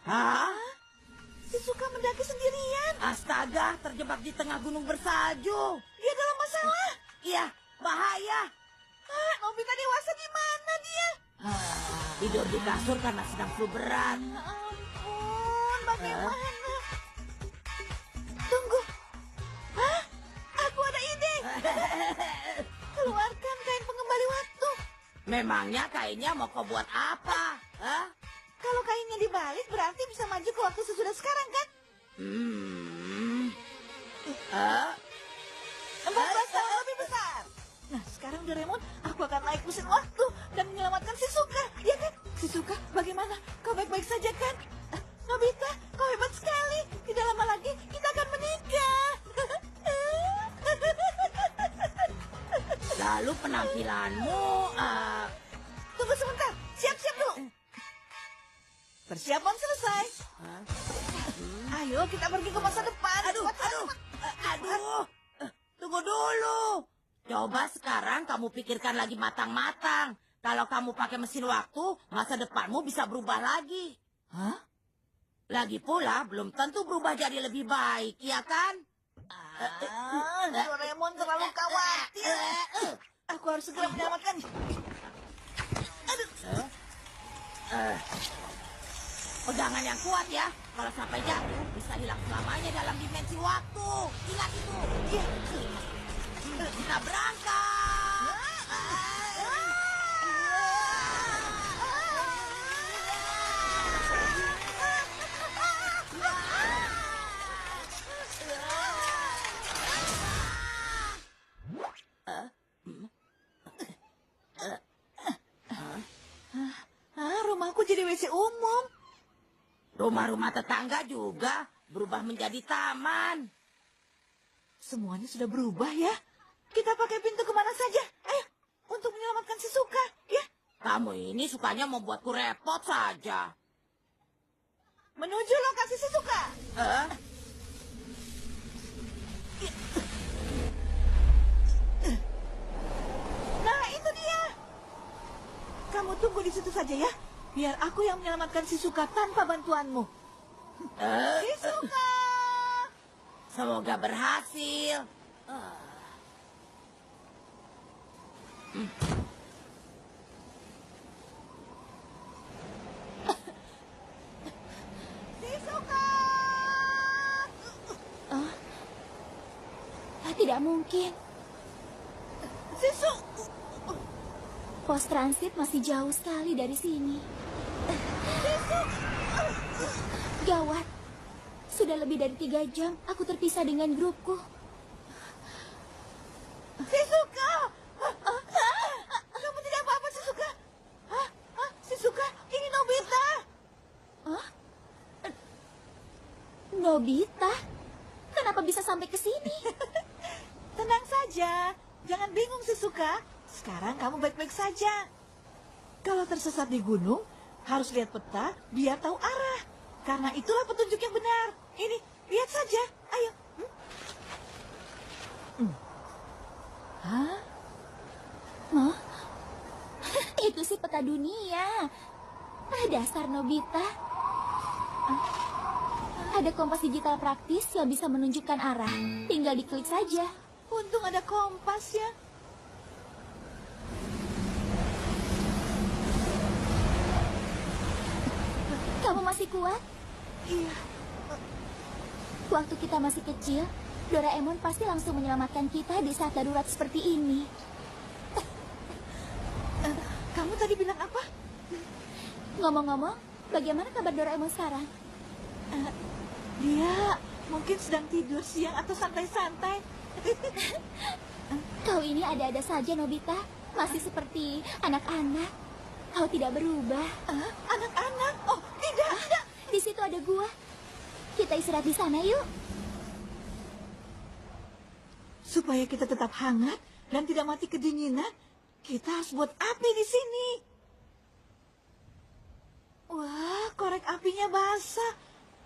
Hah? Shizuka mendaki sendirian. Astaga, terjebak di tengah gunung bersalju. Dia dalam masalah. Iya, bahaya. Nobita dewasa di mana dia? Tidur di kasur karena sedang flu berat. Ya ampun, bagaimana? Tunggu. Aku ada ide. Keluarkan kain pengembali waktu. Memangnya kainnya mau kau buat apa? Hah? Kalau kainnya dibalik berarti bisa maju ke waktu sesudah sekarang kan? 14 tahun lebih besar. Nah sekarang Doraemon, aku akan naik mesin waktu dan menyelamatkan Shizuka. Ya kan? Shizuka, bagaimana? Kau baik-baik saja kan? Nobita, kau hebat sekali. Tidak lama lagi kita akan menikah. Lalu penampilanmu... Tunggu sebentar, siap-siap dulu. Persiapan selesai. Ayo kita pergi ke masa depan. Aduh. Tunggu dulu. Coba sekarang kamu pikirkan lagi matang-matang. Kalau kamu pakai mesin waktu, masa depanmu bisa berubah lagi. Hah? Lagi pula, belum tentu berubah jadi lebih baik, ya kan? Doraemon terlalu khawatir. Aku harus segera menyelamatkannya. Pegangan yang kuat ya. Kalau sampai jatuh, bisa hilang selamanya dalam dimensi waktu. Ingat itu. Kita berangkat. Rumahku jadi WC umum. Rumah-rumah tetangga juga berubah menjadi taman. Semuanya sudah berubah ya. Kita pakai pintu kemana saja. Ayo, untuk menyelamatkan Shizuka, ya. Kamu ini sukanya membuatku repot saja. Menuju lokasi Shizuka. Nah, itu dia. Kamu tunggu di situ saja ya. Biar aku yang menyelamatkan Shizuka tanpa bantuanmu. Shizuka! Semoga berhasil. Shizuka! Tidak mungkin. Shizuka! Pos transit masih jauh sekali dari sini. Gawat. Sudah lebih dari 3 jam aku terpisah dengan grupku. Shizuka! Kamu tidak apa-apa, Shizuka? Shizuka, ini Nobita. Nobita? Kenapa bisa sampai ke sini? Tenang saja. Jangan bingung, Shizuka. Sekarang kamu baik-baik saja. Kalau tersesat di gunung, harus lihat peta biar tahu arah. Karena itulah petunjuk yang benar. Ini, lihat saja. Ayo. Hah? Itu sih peta dunia. Dasar Nobita. Ada kompas digital praktis yang bisa menunjukkan arah. Tinggal diklik saja. Untung ada kompas ya. Kamu masih kuat? Iya. Waktu kita masih kecil, Doraemon pasti langsung menyelamatkan kita di saat darurat seperti ini. Kamu tadi bilang apa? Ngomong-ngomong, bagaimana kabar Doraemon sekarang? Dia mungkin sedang tidur siang atau santai-santai. Kau ini ada-ada saja, Nobita. Masih seperti anak-anak. Kau tidak berubah. Anak-anak? Oh, tidak. Di situ ada gua. Kita istirahat di sana yuk. Supaya kita tetap hangat dan tidak mati kedinginan, kita harus buat api di sini. Wah, korek apinya basah.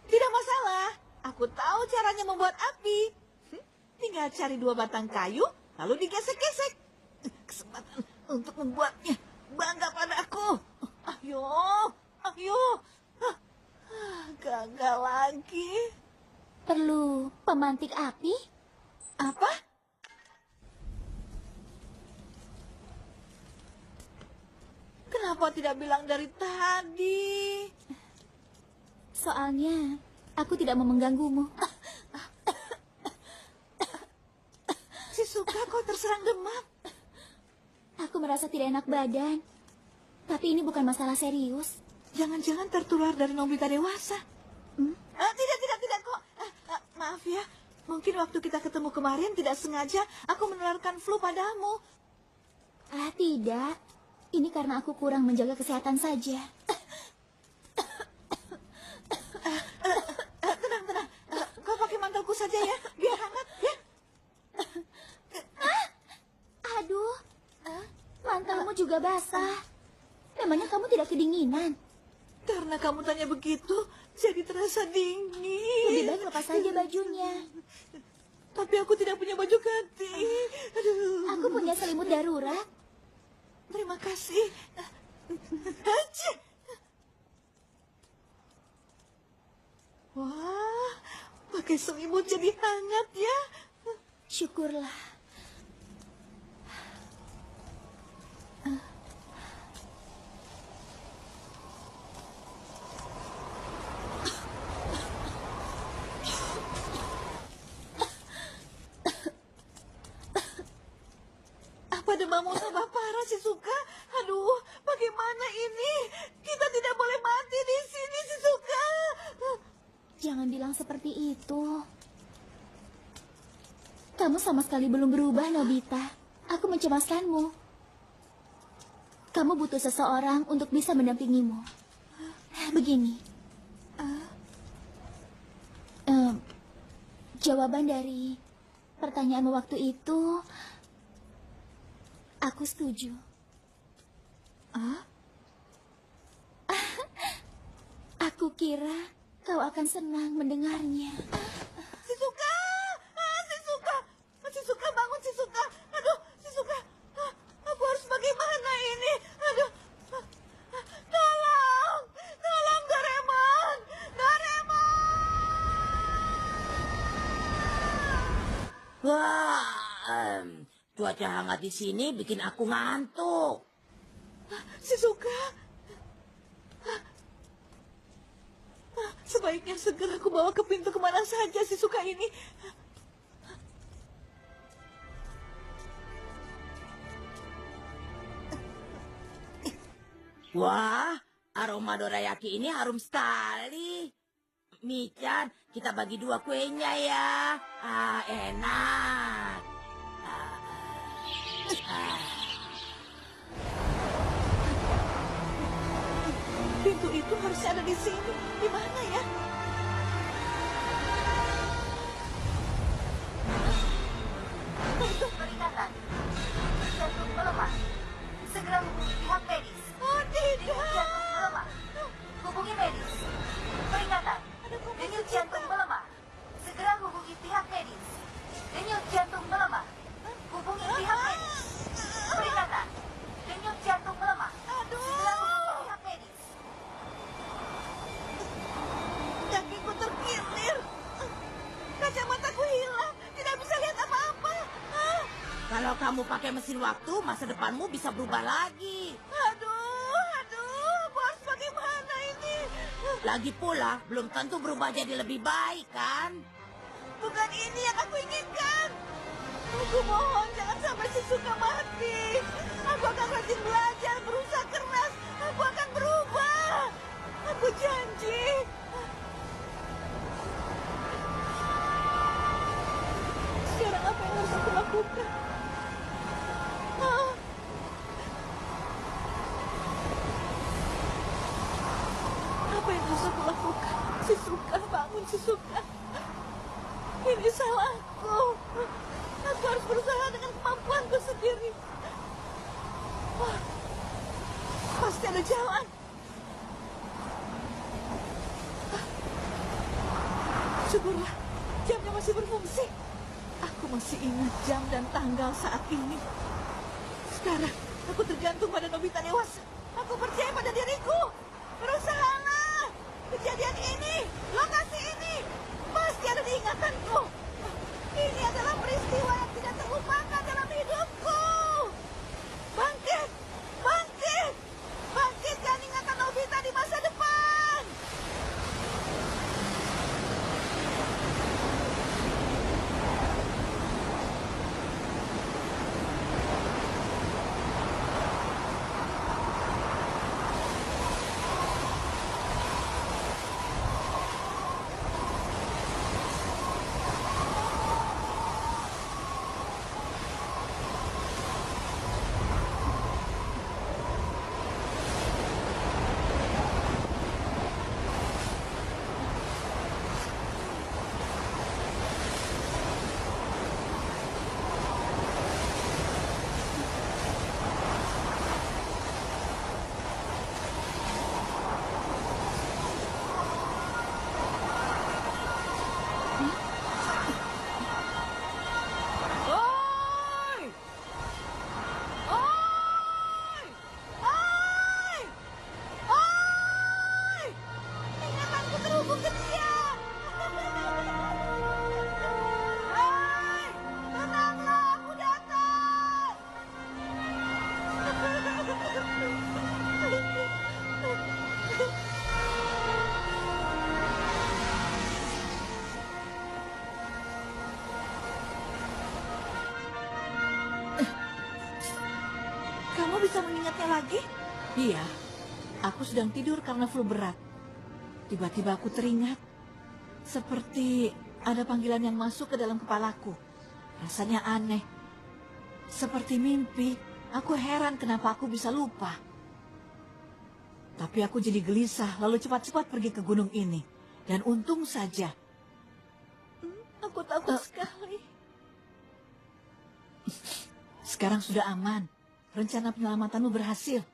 Tidak masalah. Aku tahu caranya membuat api. Tinggal cari 2 batang kayu, lalu digesek-gesek. Kesempatan untuk membuatnya bangga padaku. Ayo. Gagal lagi. Perlu pemantik api? Apa? Kenapa tidak bilang dari tadi? Soalnya aku tidak mau mengganggumu. Shizuka, kau terserang demam. Aku merasa tidak enak badan. Tapi ini bukan masalah serius. Jangan-jangan tertular dari Nobita dewasa. Tidak kok. Maaf ya. Mungkin waktu kita ketemu kemarin tidak sengaja aku menularkan flu padamu. Tidak. Ini karena aku kurang menjaga kesehatan saja. Tenang. Kau pakai mantelku saja ya, biar hangat ya. Aduh, mantelmu juga basah. Memangnya kamu tidak kedinginan? Karena Karena kamu tanya begitu, jadi terasa dingin. Lebih baik lepas saja bajunya. Tapi aku tidak punya baju ganti. Aduh. Aku punya selimut darurat. Terima kasih. Acih. Wah, pakai selimut jadi hangat ya. Syukurlah. Apa demammu tambah parah, Shizuka? Aduh, bagaimana ini? Kita tidak boleh mati di sini, Shizuka. Jangan bilang seperti itu. Kamu sama sekali belum berubah, Nobita. Aku mencemaskanmu. Kamu butuh seseorang untuk bisa mendampingimu. Begini. Jawaban dari pertanyaanmu waktu itu, aku setuju. Aku kira kau akan senang mendengarnya. Shizuka! Shizuka! Shizuka, bangun, Shizuka! Aduh, Shizuka! Aku harus bagaimana ini? Aduh! Tolong! Tolong, Doraemon! Doraemon! Wah, cuaca hangat di sini bikin aku ngantuk. Shizuka! Sebaiknya segera aku bawa ke pintu kemana saja Shizuka ini. Wah, aroma dorayaki ini harum sekali. Michan, kita bagi 2 kuenya ya. Enak. Pintu itu harusnya ada di sini. Di mana ya? Peringatan. Jantung melemah. Segera hubungi pihak medis. Oh, tidak. Jantung melemah. Hubungi medis. Peringatan. Denyut jantung melemah. Segera hubungi pihak medis. Denyut jantung melemah. Hubungi pihak medis. Peringatan. Denyut jantung melemah. Segera hubungi pihak medis. Kakiku terkilir. Kacamataku hilang. Tidak bisa lihat apa-apa. Kalau kamu pakai mesin waktu, masa depanmu bisa berubah lagi. Aduh, aku harus bagaimana ini? Lagi pula, belum tentu berubah jadi lebih baik, kan? Bukan ini yang aku inginkan. Aku mohon jangan sampai Shizuka mati. Aku akan rajin belajar, berusaha keras. Aku akan berubah. Aku janji. Sekarang apa yang harus aku lakukan? Apa yang harus aku lakukan? Shizuka, bangun Shizuka. Ini salahku. Aku harus berusaha dengan kemampuanku sendiri. Wah, pasti ada jalan. Syukurlah, jamnya masih berfungsi. Aku masih ingat jam dan tanggal saat ini. Sekarang, aku tergantung pada Nobita dewasa. Aku percaya pada diriku. Berusahalah. Kejadian ini, lokasi ini, pasti ada di ingatanku. Ini adalah peristiwa yang tidak terlupakan dalam hidupku. Bangkit, bangkit, bangkitkan ingatan Nobita di masa depan. bisa mengingatnya lagi? Iya, aku sedang tidur karena flu berat. Tiba-tiba aku teringat, seperti ada panggilan yang masuk ke dalam kepalaku. Rasanya aneh, seperti mimpi. Aku heran kenapa aku bisa lupa. Tapi aku jadi gelisah, lalu cepat-cepat pergi ke gunung ini. Dan untung saja. Aku takut sekali. Sekarang sudah aman. Rencana penyelamatanmu berhasil.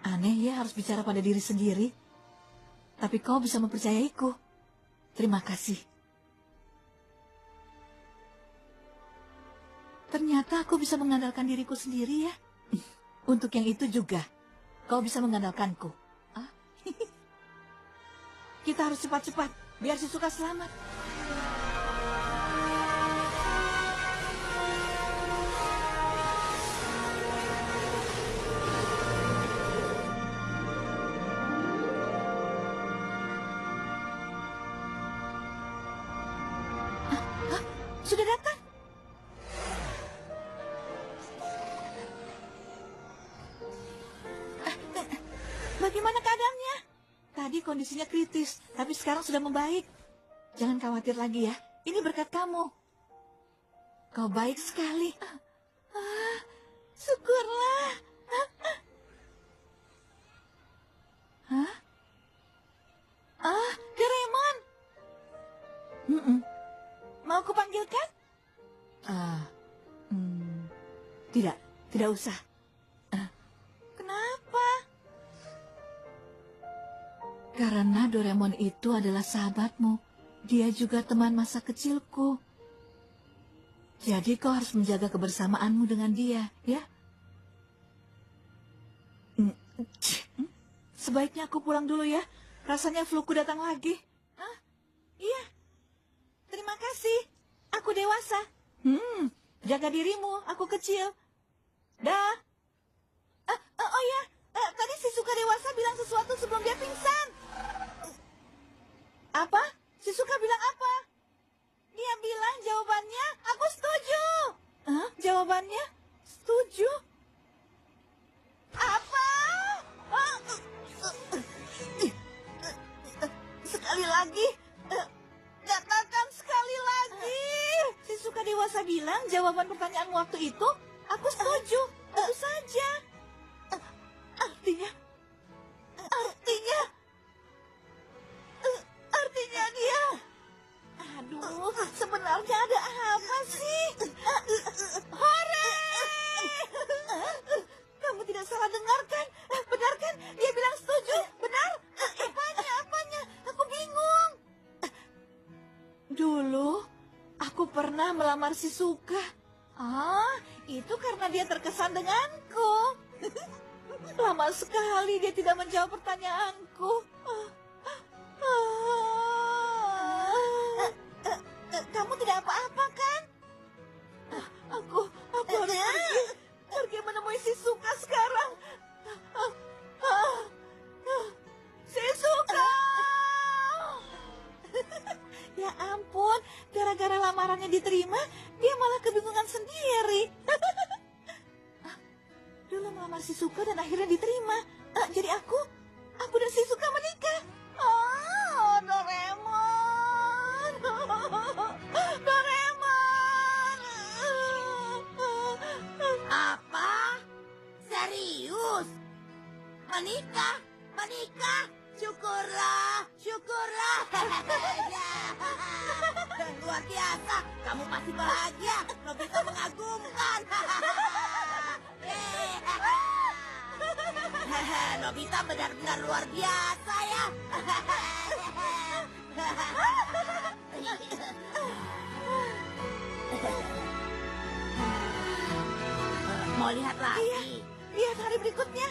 Aneh ya harus bicara pada diri sendiri. Tapi kau bisa mempercayaiku. Terima kasih. Ternyata aku bisa mengandalkan diriku sendiri ya. Untuk yang itu juga, kau bisa mengandalkanku. Ah? Kita harus cepat-cepat, biar si Suka selamat. Sudah datang? Bagaimana keadaannya? Tadi kondisinya kritis, tapi sekarang sudah membaik. Jangan khawatir lagi ya, ini berkat kamu. Kau baik sekali. Syukurlah. Hah? Doraemon. Mau kupanggilkan? Tidak usah. Kenapa? Karena Doraemon itu adalah sahabatmu. Dia juga teman masa kecilku. Jadi kau harus menjaga kebersamaanmu dengan dia, ya? Sebaiknya aku pulang dulu ya. Rasanya fluku datang lagi. Iya. Terima kasih. Aku dewasa. Jaga dirimu. Aku kecil. Dah. Oh ya. Tadi si Suka dewasa bilang sesuatu sebelum dia pingsan. Apa? Si Suka bilang apa? Dia bilang jawabannya, aku setuju. Jawabannya? Setuju? Apa? Sekali lagi. Katakan sekali lagi. Si Suka dewasa bilang jawaban pertanyaan waktu itu, aku setuju. Tentu saja. Artinya dia. Aduh, sebenarnya ada apa sih? Hore! Kamu tidak salah dengar kan? Benar kan? Dia bilang setuju. Benar? Apanya? Aku bingung. Dulu, aku pernah melamar si Suka. Itu karena dia terkesan denganku. Lama sekali dia tidak menjawab pertanyaanku. Kamu tidak apa-apa kan? Aku harus pergi menemui si Suka sekarang. Si Suka! Ya ampun, gara-gara lamarannya diterima, dia malah kebingungan sendiri. Dulu melamar si Suka dan akhirnya diterima. Jadi aku dan si Suka menikah. Doraemon. Doraemon. Apa? Serius? Menikah? Syukurlah. Luar biasa, kamu pasti bahagia. Nobita mengagumkan. Nobita benar-benar luar biasa ya. Mau lihat lagi? Iya, lihat hari berikutnya.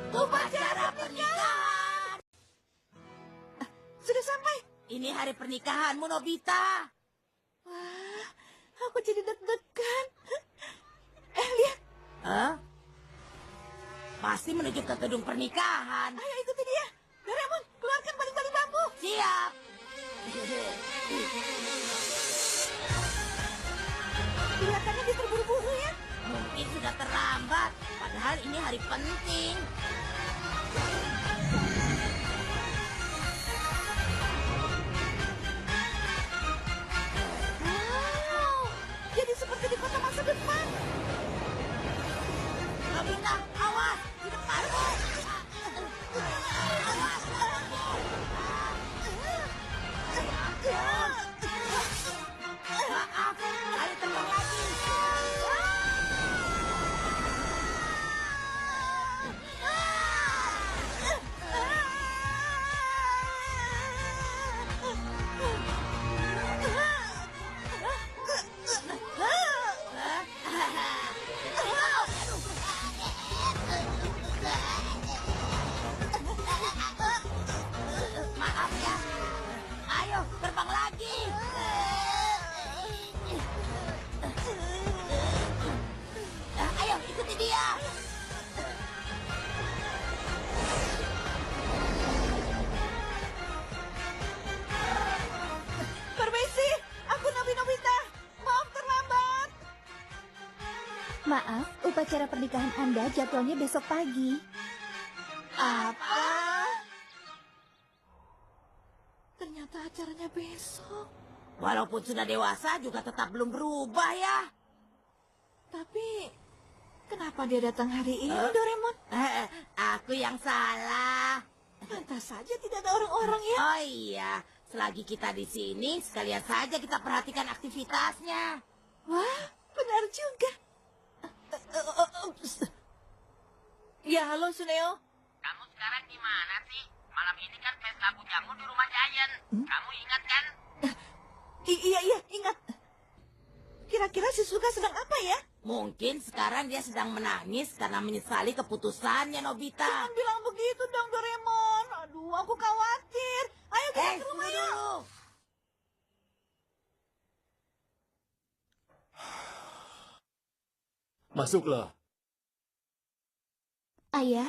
Upacara pernikahan. Sudah sampai. Ini hari pernikahanmu, Nobita. Wah, aku jadi deg-degan. Lihat. Pasti menuju ke gedung pernikahan. Ayo ikuti dia. Doraemon, keluarkan baling-baling bambu. Siap. dia terburu-buru ya? Mungkin sudah terlambat, padahal ini hari penting. Wow, jadi seperti di kota masa depan. Nobita, awas, di depanmu. Maaf, ayo terbang lagi. Maaf ya. Ayo, terbang lagi. Ayo, ikuti dia. Permisi, aku Nobita. Maaf terlambat. Maaf, upacara pernikahan Anda jadwalnya besok pagi. Apa? Ternyata acaranya besok. Walaupun sudah dewasa juga tetap belum berubah ya. Tapi, kenapa dia datang hari ini, Doraemon? Aku yang salah. Pantas saja tidak ada orang-orang ya. Oh iya, selagi kita di sini, sekalian saja kita perhatikan aktivitasnya. Wah, benar juga. Ya, halo Suneo. Kamu sekarang di mana sih? Malam ini kan pesta bujangu di rumah Giant. Kamu ingat kan? Iya, ingat. Kira-kira si Suga sedang apa ya? Mungkin sekarang dia sedang menangis karena menyesali keputusannya, Nobita. Jangan bilang begitu dong, Doraemon. Aduh, aku khawatir. Ayo kita ke rumah Tunggu yuk. dulu. Masuklah. Ayah,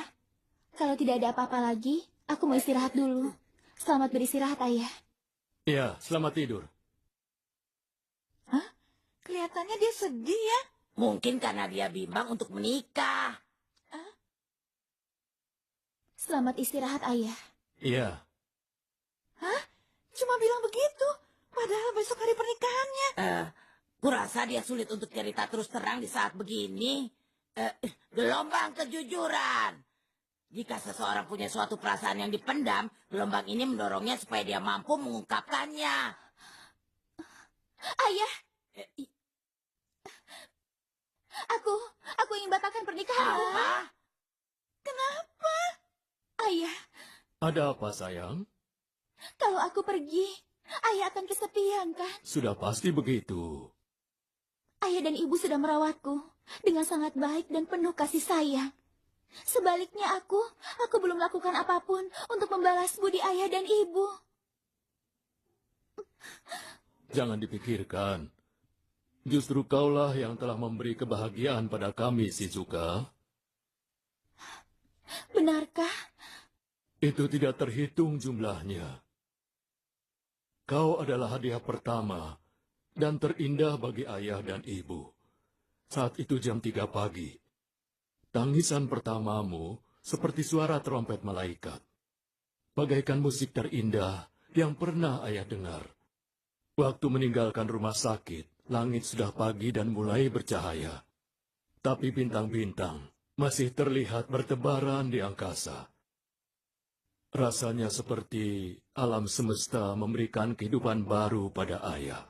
kalau tidak ada apa-apa lagi, aku mau istirahat dulu. Selamat beristirahat, Ayah. Ya, selamat tidur. Kelihatannya dia sedih ya. Mungkin karena dia bimbang untuk menikah. Selamat istirahat, Ayah. Iya. Cuma bilang begitu. Padahal besok hari pernikahannya. Kurasa dia sulit untuk cerita terus terang di saat begini. Gelombang kejujuran. Jika seseorang punya suatu perasaan yang dipendam, gelombang ini mendorongnya supaya dia mampu mengungkapkannya. Ayah, aku ingin batalkan pernikahan. Apa? Kenapa? Ayah, Ada apa, sayang? kalau aku pergi, Ayah akan kesepian, kan? Sudah pasti begitu. Ayah dan ibu sudah merawatku dengan sangat baik dan penuh kasih sayang. Sebaliknya aku belum melakukan apapun untuk membalas budi ayah dan ibu. Jangan dipikirkan. Justru kaulah yang telah memberi kebahagiaan pada kami, Shizuka. Benarkah? Itu tidak terhitung jumlahnya. Kau adalah hadiah pertama dan terindah bagi ayah dan ibu. Saat itu jam 3 pagi. Tangisan pertamamu seperti suara trompet malaikat. Bagaikan musik terindah yang pernah ayah dengar. Waktu meninggalkan rumah sakit, langit sudah pagi dan mulai bercahaya. Tapi bintang-bintang masih terlihat bertebaran di angkasa. Rasanya seperti alam semesta memberikan kehidupan baru pada ayah.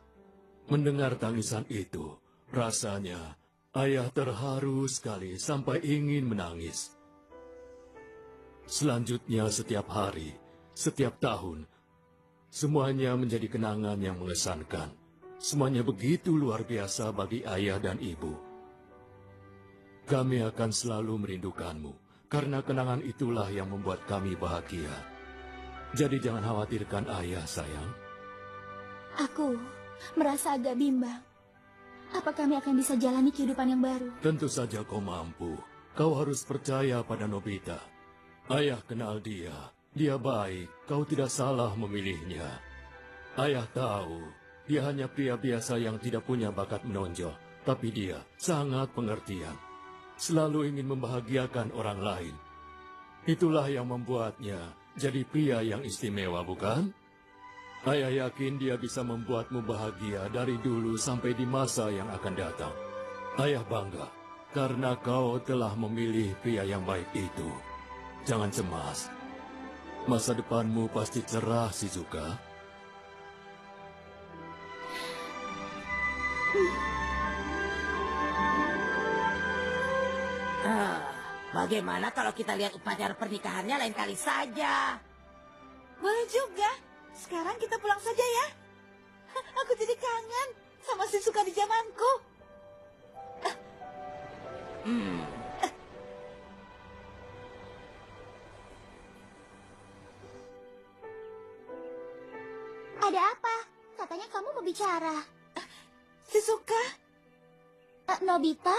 Mendengar tangisan itu, rasanya ayah terharu sekali sampai ingin menangis. Selanjutnya setiap hari, setiap tahun, semuanya menjadi kenangan yang mengesankan. Semuanya begitu luar biasa bagi ayah dan ibu. Kami akan selalu merindukanmu, karena kenangan itulah yang membuat kami bahagia. Jadi jangan khawatirkan ayah, sayang. Aku merasa agak bimbang. Apa kami akan bisa jalani kehidupan yang baru? Tentu saja kau mampu. Kau harus percaya pada Nobita. Ayah kenal dia. Dia baik. Kau tidak salah memilihnya. Ayah tahu, dia hanya pria biasa yang tidak punya bakat menonjol. Tapi dia sangat pengertian, selalu ingin membahagiakan orang lain. Itulah yang membuatnya jadi pria yang istimewa, bukan? Ayah yakin dia bisa membuatmu bahagia dari dulu sampai di masa yang akan datang. Ayah bangga karena kau telah memilih pria yang baik itu. Jangan cemas. Masa depanmu pasti cerah, Shizuka. Bagaimana kalau kita lihat upacara pernikahannya lain kali saja? Boleh juga. Sekarang kita pulang saja ya. Aku jadi kangen sama Shizuka di zamanku. Ada apa? Katanya kamu mau bicara. Shizuka, Nobita?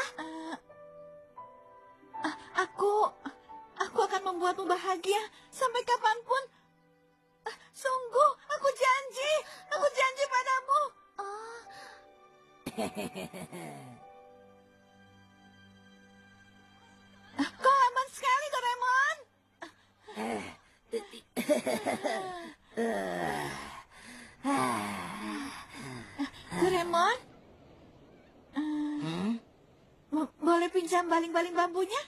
Aku akan membuatmu bahagia sampai kapanpun. Sungguh, aku janji padamu. Kau aman sekali, Doraemon. Doraemon, boleh pinjam baling-baling bambunya?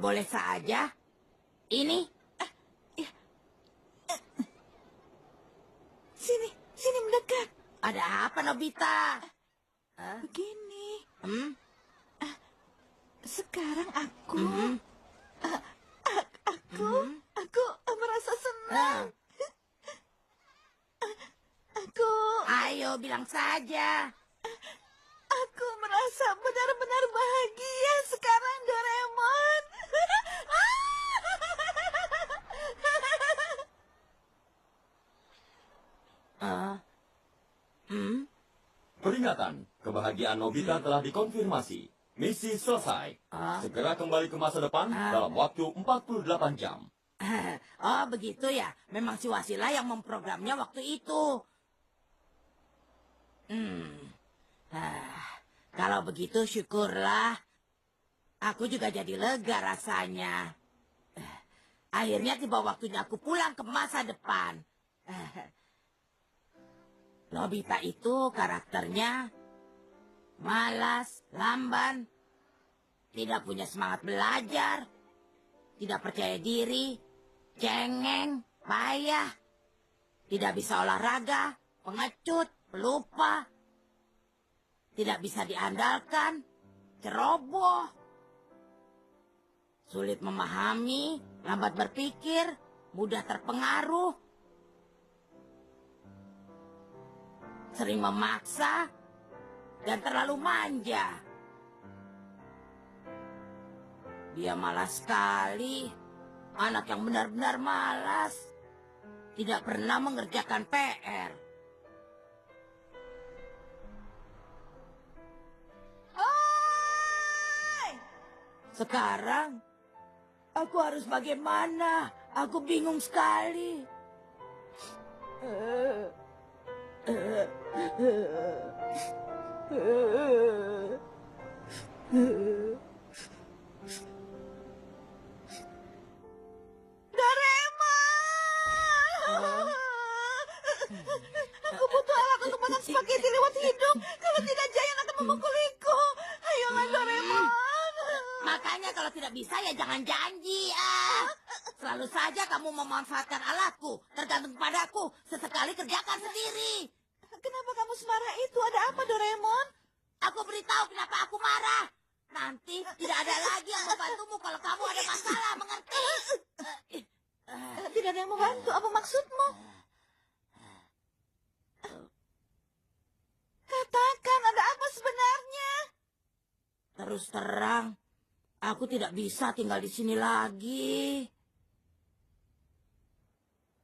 Boleh saja. Ini. Sini mendekat. Ada apa, Nobita? Begini. Sekarang aku merasa senang. Ayo, bilang saja. Aku merasa benar-benar bahagia sekarang, Doraemon. Peringatan, kebahagiaan Nobita telah dikonfirmasi. Misi selesai. Segera kembali ke masa depan dalam waktu 48 jam. Oh, begitu ya. Memang si Wasila yang memprogramnya waktu itu. Kalau begitu syukurlah. Aku juga jadi lega rasanya. Akhirnya tiba waktunya aku pulang ke masa depan. Nobita itu karakternya malas, lamban, tidak punya semangat belajar, tidak percaya diri, cengeng, payah, tidak bisa olahraga, pengecut, pelupa, tidak bisa diandalkan, ceroboh, sulit memahami, lambat berpikir, mudah terpengaruh, sering memaksa, dan terlalu manja. Dia malas sekali, anak yang benar-benar malas, tidak pernah mengerjakan PR. Sekarang, aku harus bagaimana? Aku bingung sekali. Doraemon! Aku butuh alat untuk makan spaghetti lewat hidung. Kalau tidak, Giant akan memukuliku. Ayolah, Doraemon. Makanya kalau tidak bisa ya jangan janji, Selalu saja kamu memanfaatkan alatku, tergantung padaku. Sesekali kerjakan sendiri. Kenapa kamu semarah itu? Ada apa, Doraemon? Aku beritahu kenapa aku marah. Nanti tidak ada lagi yang membantumu kalau kamu ada masalah, mengerti? Tidak ada yang membantu. Apa maksudmu? Katakan, ada apa sebenarnya? Terus terang, aku tidak bisa tinggal di sini lagi.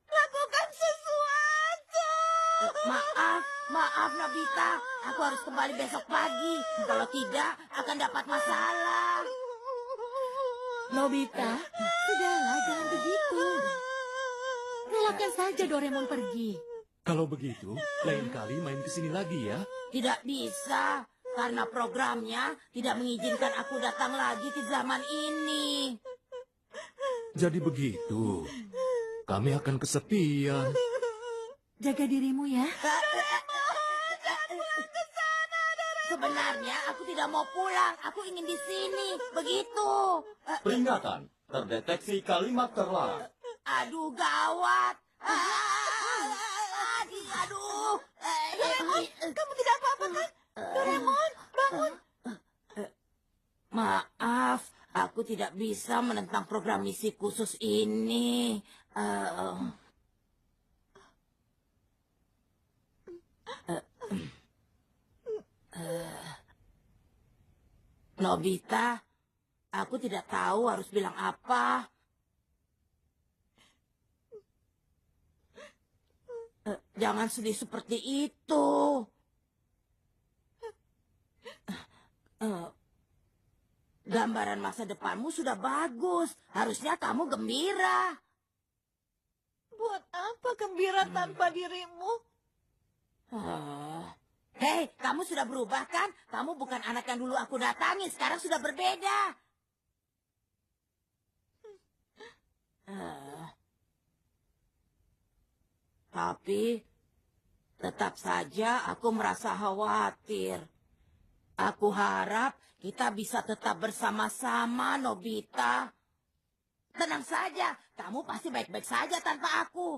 Lakukan sesuatu. Maaf Nobita. Aku harus kembali besok pagi. Kalau tidak, akan dapat masalah. Nobita, sudahlah, jangan begitu. Relakan saja Doraemon pergi. Kalau begitu, lain kali main ke sini lagi ya. Tidak bisa. karena programnya tidak mengizinkan aku datang lagi ke zaman ini. Jadi begitu. Kami akan kesepian. Jaga dirimu ya. Sebenarnya aku tidak mau pulang, aku ingin di sini. Begitu. Peringatan, terdeteksi kalimat terlarang. Aduh, gawat. Aduh. Doraemon, kamu tidak apa-apa kan? Doraemon, bangun. Maaf, aku tidak bisa menentang program misi khusus ini. Nobita, aku tidak tahu harus bilang apa. Jangan sedih seperti itu. Gambaran masa depanmu sudah bagus. Harusnya kamu gembira. Buat apa gembira tanpa dirimu? Hei, kamu sudah berubah kan? Kamu bukan anak yang dulu aku datangi. Sekarang sudah berbeda. Tapi tetap saja aku merasa khawatir. Aku harap kita bisa tetap bersama-sama, Nobita. Tenang saja, kamu pasti baik-baik saja tanpa aku.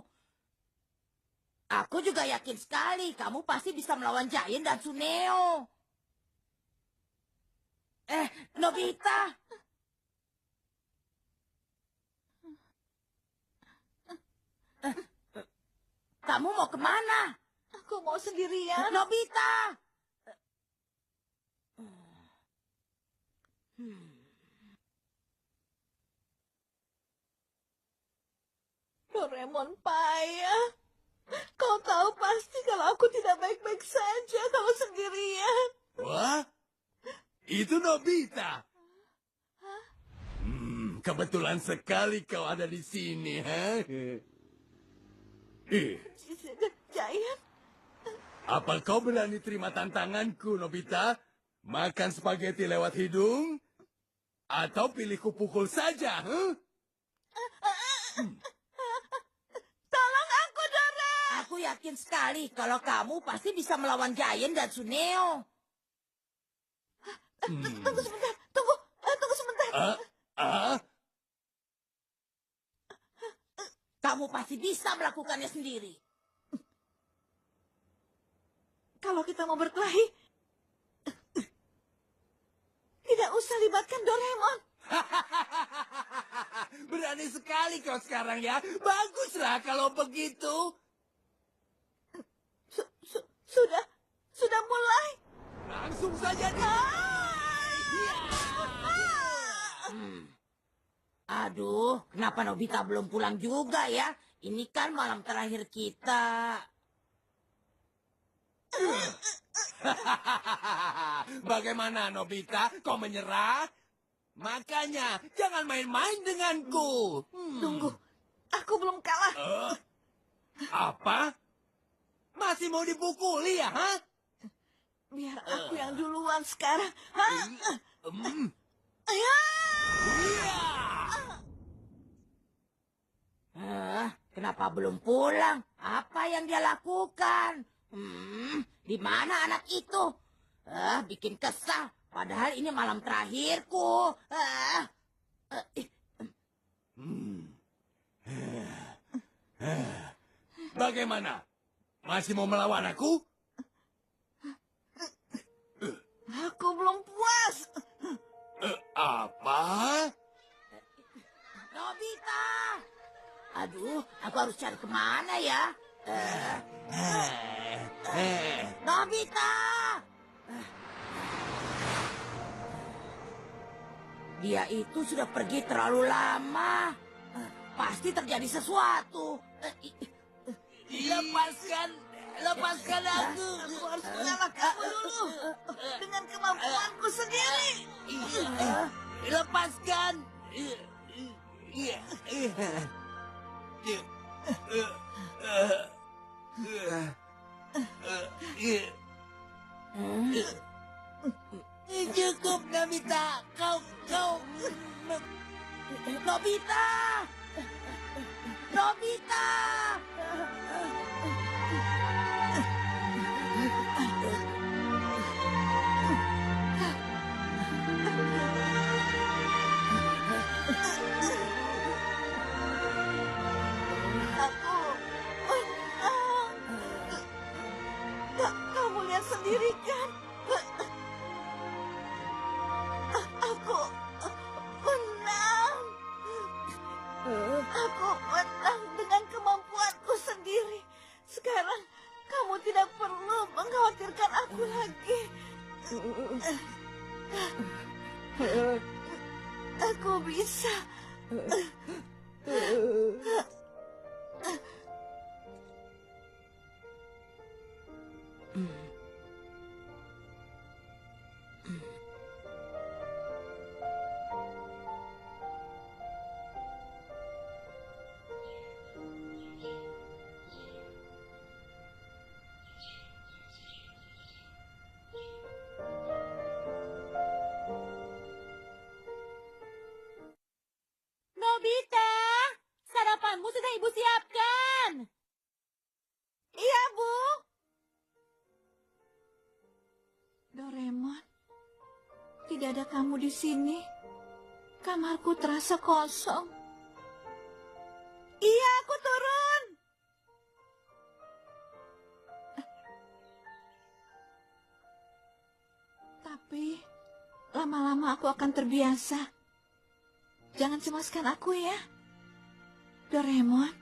Aku juga yakin sekali kamu pasti bisa melawan Giant dan Suneo. Nobita. Kamu mau kemana? Aku mau sendirian. Nobita. Doraemon payah. Kau tahu pasti kalau aku tidak baik-baik saja kalau sendirian. Wah, itu Nobita. Kebetulan sekali kau ada di sini, ha? Giant, Apa kau berani terima tantanganku, Nobita? Makan spaghetti lewat hidung? Atau pilih kupukul saja, huh? tolong aku, Dora. Aku yakin sekali kalau kamu pasti bisa melawan Giant dan Suneo. Tunggu sebentar, tunggu sebentar. Kamu pasti bisa melakukannya sendiri. Kalau kita mau berkelahi, tidak usah libatkan Doraemon. Berani sekali kau sekarang ya. Baguslah kalau begitu. Sudah mulai. Langsung saja Aduh, kenapa Nobita belum pulang juga ya? Ini kan malam terakhir kita. Bagaimana, Nobita? Kau menyerah? Makanya, jangan main-main denganku. Tunggu, aku belum kalah. Apa? Masih mau dipukuli ya, ha? Biar aku yang duluan sekarang. Kenapa belum pulang? Apa yang dia lakukan? Di mana anak itu? Bikin kesal. Padahal ini malam terakhirku. Bagaimana? Masih mau melawan aku? Aku belum puas. Apa? Nobita! Aduh, aku harus cari kemana ya? Nobita! Dia itu sudah pergi terlalu lama. Pasti terjadi sesuatu. Lepaskan aku. Aku harus mengalahkanmu dulu. Dengan kemampuanku sendiri. Lepaskan. Nobita! Nobita! Aku menang. Kamu lihat sendiri kan? Aku menang. Aku menang dengan kemampuanku sendiri. Sekarang kamu tidak perlu mengkhawatirkan aku lagi. Aku bisa. Nobita, sarapanmu sudah ibu siapkan. Iya, Bu. Doraemon, tidak ada kamu di sini. Kamarku terasa kosong. Iya, aku turun. Tapi, lama-lama aku akan terbiasa. Jangan cemaskan aku ya, Doraemon.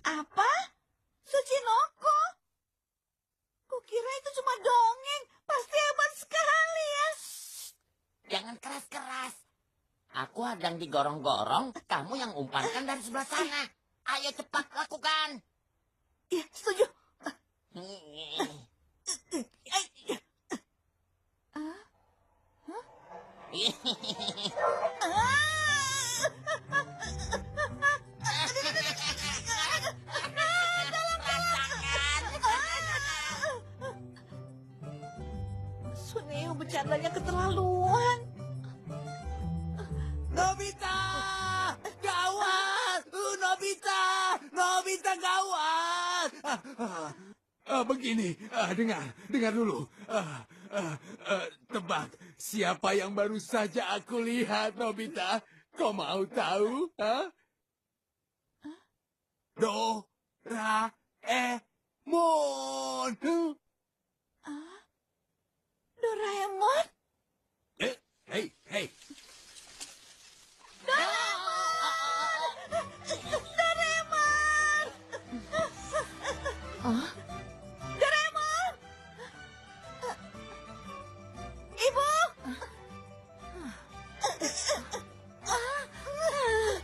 Apa? Tsuchinoko? Kukira itu cuma dongeng. Pasti hebat sekali ya. Jangan keras-keras. Aku hadang digorong-gorong, kamu yang umpankan dari sebelah sana. Ayo cepat lakukan. Ya, setuju. Suneo bercandanya keterlaluan. Nobita! Gawat! Nobita! Nobita gawat! Begini, dengar dulu. Tebak, siapa yang baru saja aku lihat, Nobita? Kau mau tahu? Doraemon! Doraemon? Hei! Doraemon! Doraemon! Ibu!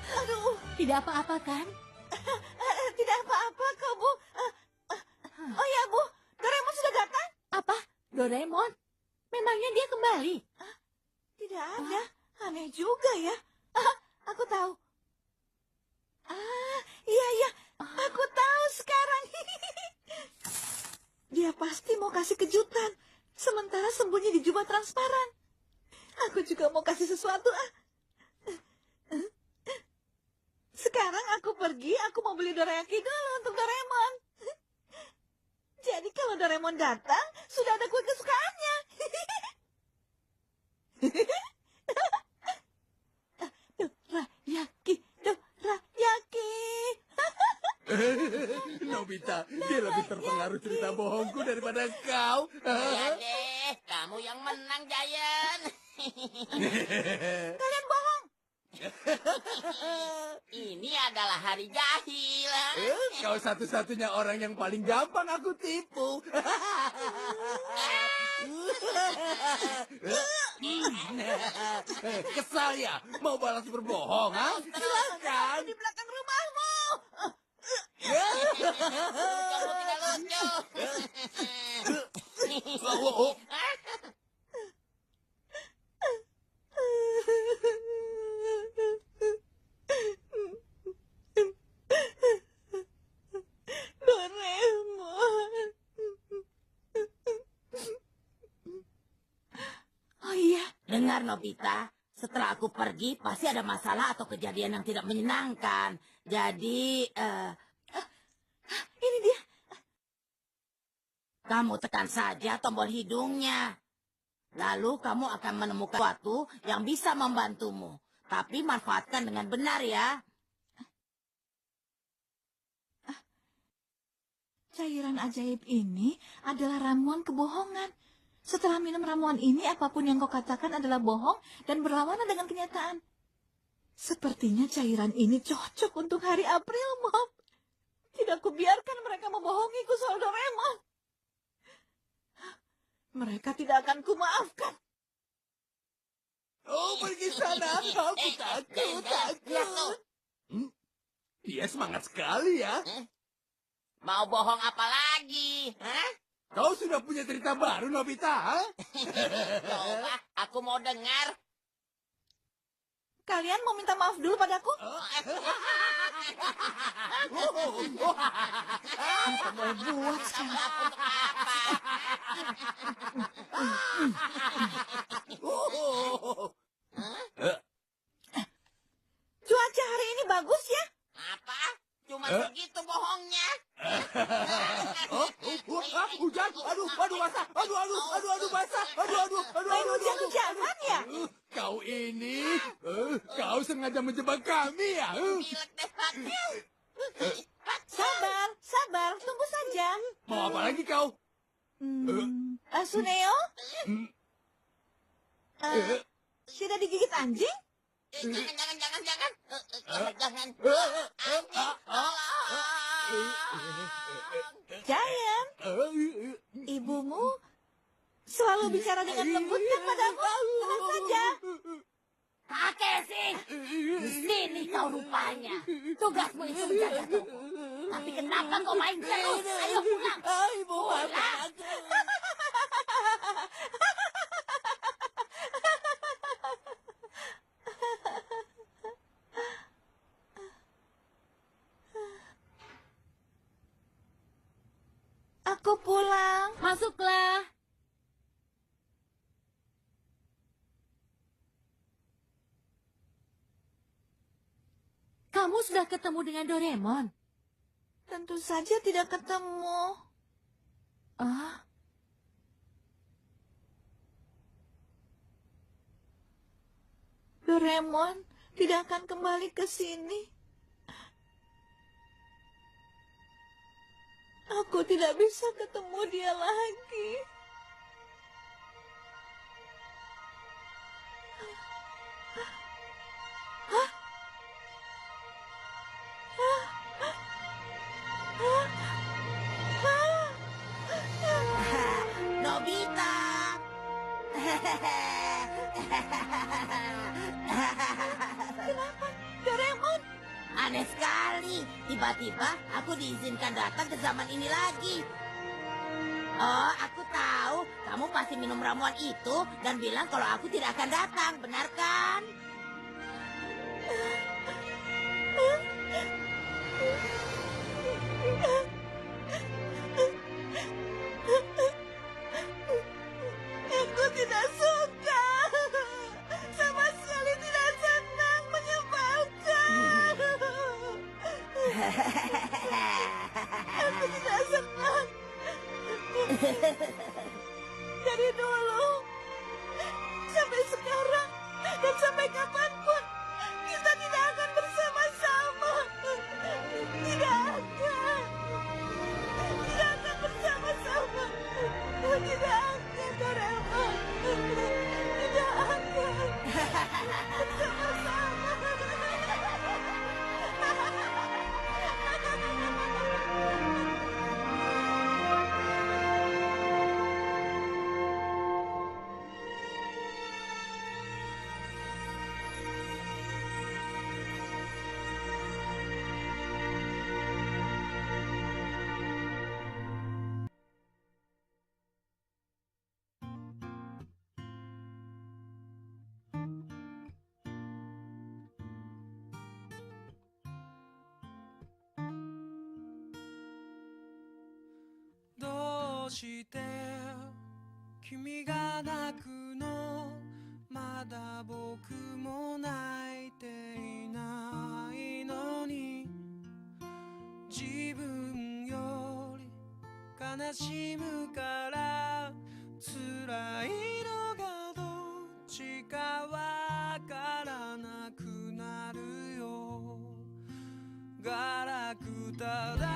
Aduh, Tidak apa-apa kan? tidak apa-apa kok, Bu. Oh ya, Bu, Doraemon sudah datang? Apa? Doraemon? Memangnya dia kembali? Tidak ada. Aneh juga ya. Aku tahu. Iya. Aku tahu sekarang. Dia pasti mau kasih kejutan. Sementara sembunyi di jubah transparan. Aku juga mau kasih sesuatu. Sekarang aku pergi, aku mau beli dorayaki dulu untuk Doraemon. Jadi kalau Doraemon datang, sudah ada kue kesukaannya. Dorayaki. Nobita, dia lebih terpengaruh cerita bohongku daripada kau. Ya deh, kamu yang menang, Giant. Kalian bohong. Ini adalah hari jahil. Kau satu-satunya orang yang paling gampang aku tipu. Kesal ya? Mau balas berbohong, ha? Silakan. Di belakang rumahmu. Kamu tidak lucu. benar, Nobita. Setelah aku pergi, pasti ada masalah atau kejadian yang tidak menyenangkan. Jadi, Ini dia. kamu tekan saja tombol hidungnya. Lalu kamu akan menemukan sesuatu yang bisa membantumu. Tapi manfaatkan dengan benar ya. Cairan ajaib ini adalah ramuan kebohongan. Setelah minum ramuan ini, apapun yang kau katakan adalah bohong dan berlawanan dengan kenyataan. Sepertinya cairan ini cocok untuk hari April, Mom. Tidak kubiarkan mereka membohongiku soal Doraemon. Mereka tidak akan kumaafkan. Oh, pergi sana. Aku takut. Dia semangat sekali ya. Mau bohong apa lagi? Hah? Kau sudah punya cerita baru, Nobita? Ha? Coba, aku mau dengar. Kalian mau minta maaf dulu padaku? Apa mau buat sekarang? Cuaca hari ini bagus ya? Apa? Cuma segitu bohongnya. Hujan. Aduh, basah. Aduh, basah. Main hujan-hujanan ya? Kau ini, kau sengaja menjebak kami ya? Pilek deh hati. Sabar, tunggu saja. Mau apa lagi kau? Suneo? Tidak digigit anjing? Jangan. Giant, ibumu selalu bicara dengan lembut kan padamu? Tenang saja. Takeshi, di sini kau rupanya. Tugasmu itu menjaga toko. Tapi kenapa kau main terus? Ayo pulang. Ibu, maafkan aku. Aku pulang. Masuklah. Kamu sudah ketemu dengan Doraemon? Tentu saja tidak ketemu. Doraemon tidak akan kembali ke sini. Aku tidak bisa ketemu dia lagi. Nobita. Kenapa? Doraemon? Aneh sekali. Tiba-tiba aku diizinkan datang ke zaman ini lagi. Oh, aku tahu. Kamu pasti minum ramuan itu dan bilang kalau aku tidak akan datang, benar kan? Aku tidak suka. Sama sekali tidak senang, menyebalkan. Aku tidak senang. Dari dulu sampai sekarang dan sampai kapanpun kita tidak akan bersama-sama. Tidak akan. Tidak akan bersama-sama. Tidak akan, Doraemon. Tidak akan bersama-sama. まだ僕も泣いていないのに自分より悲しむから辛いのがどっちかわからなくなるよガラクタだ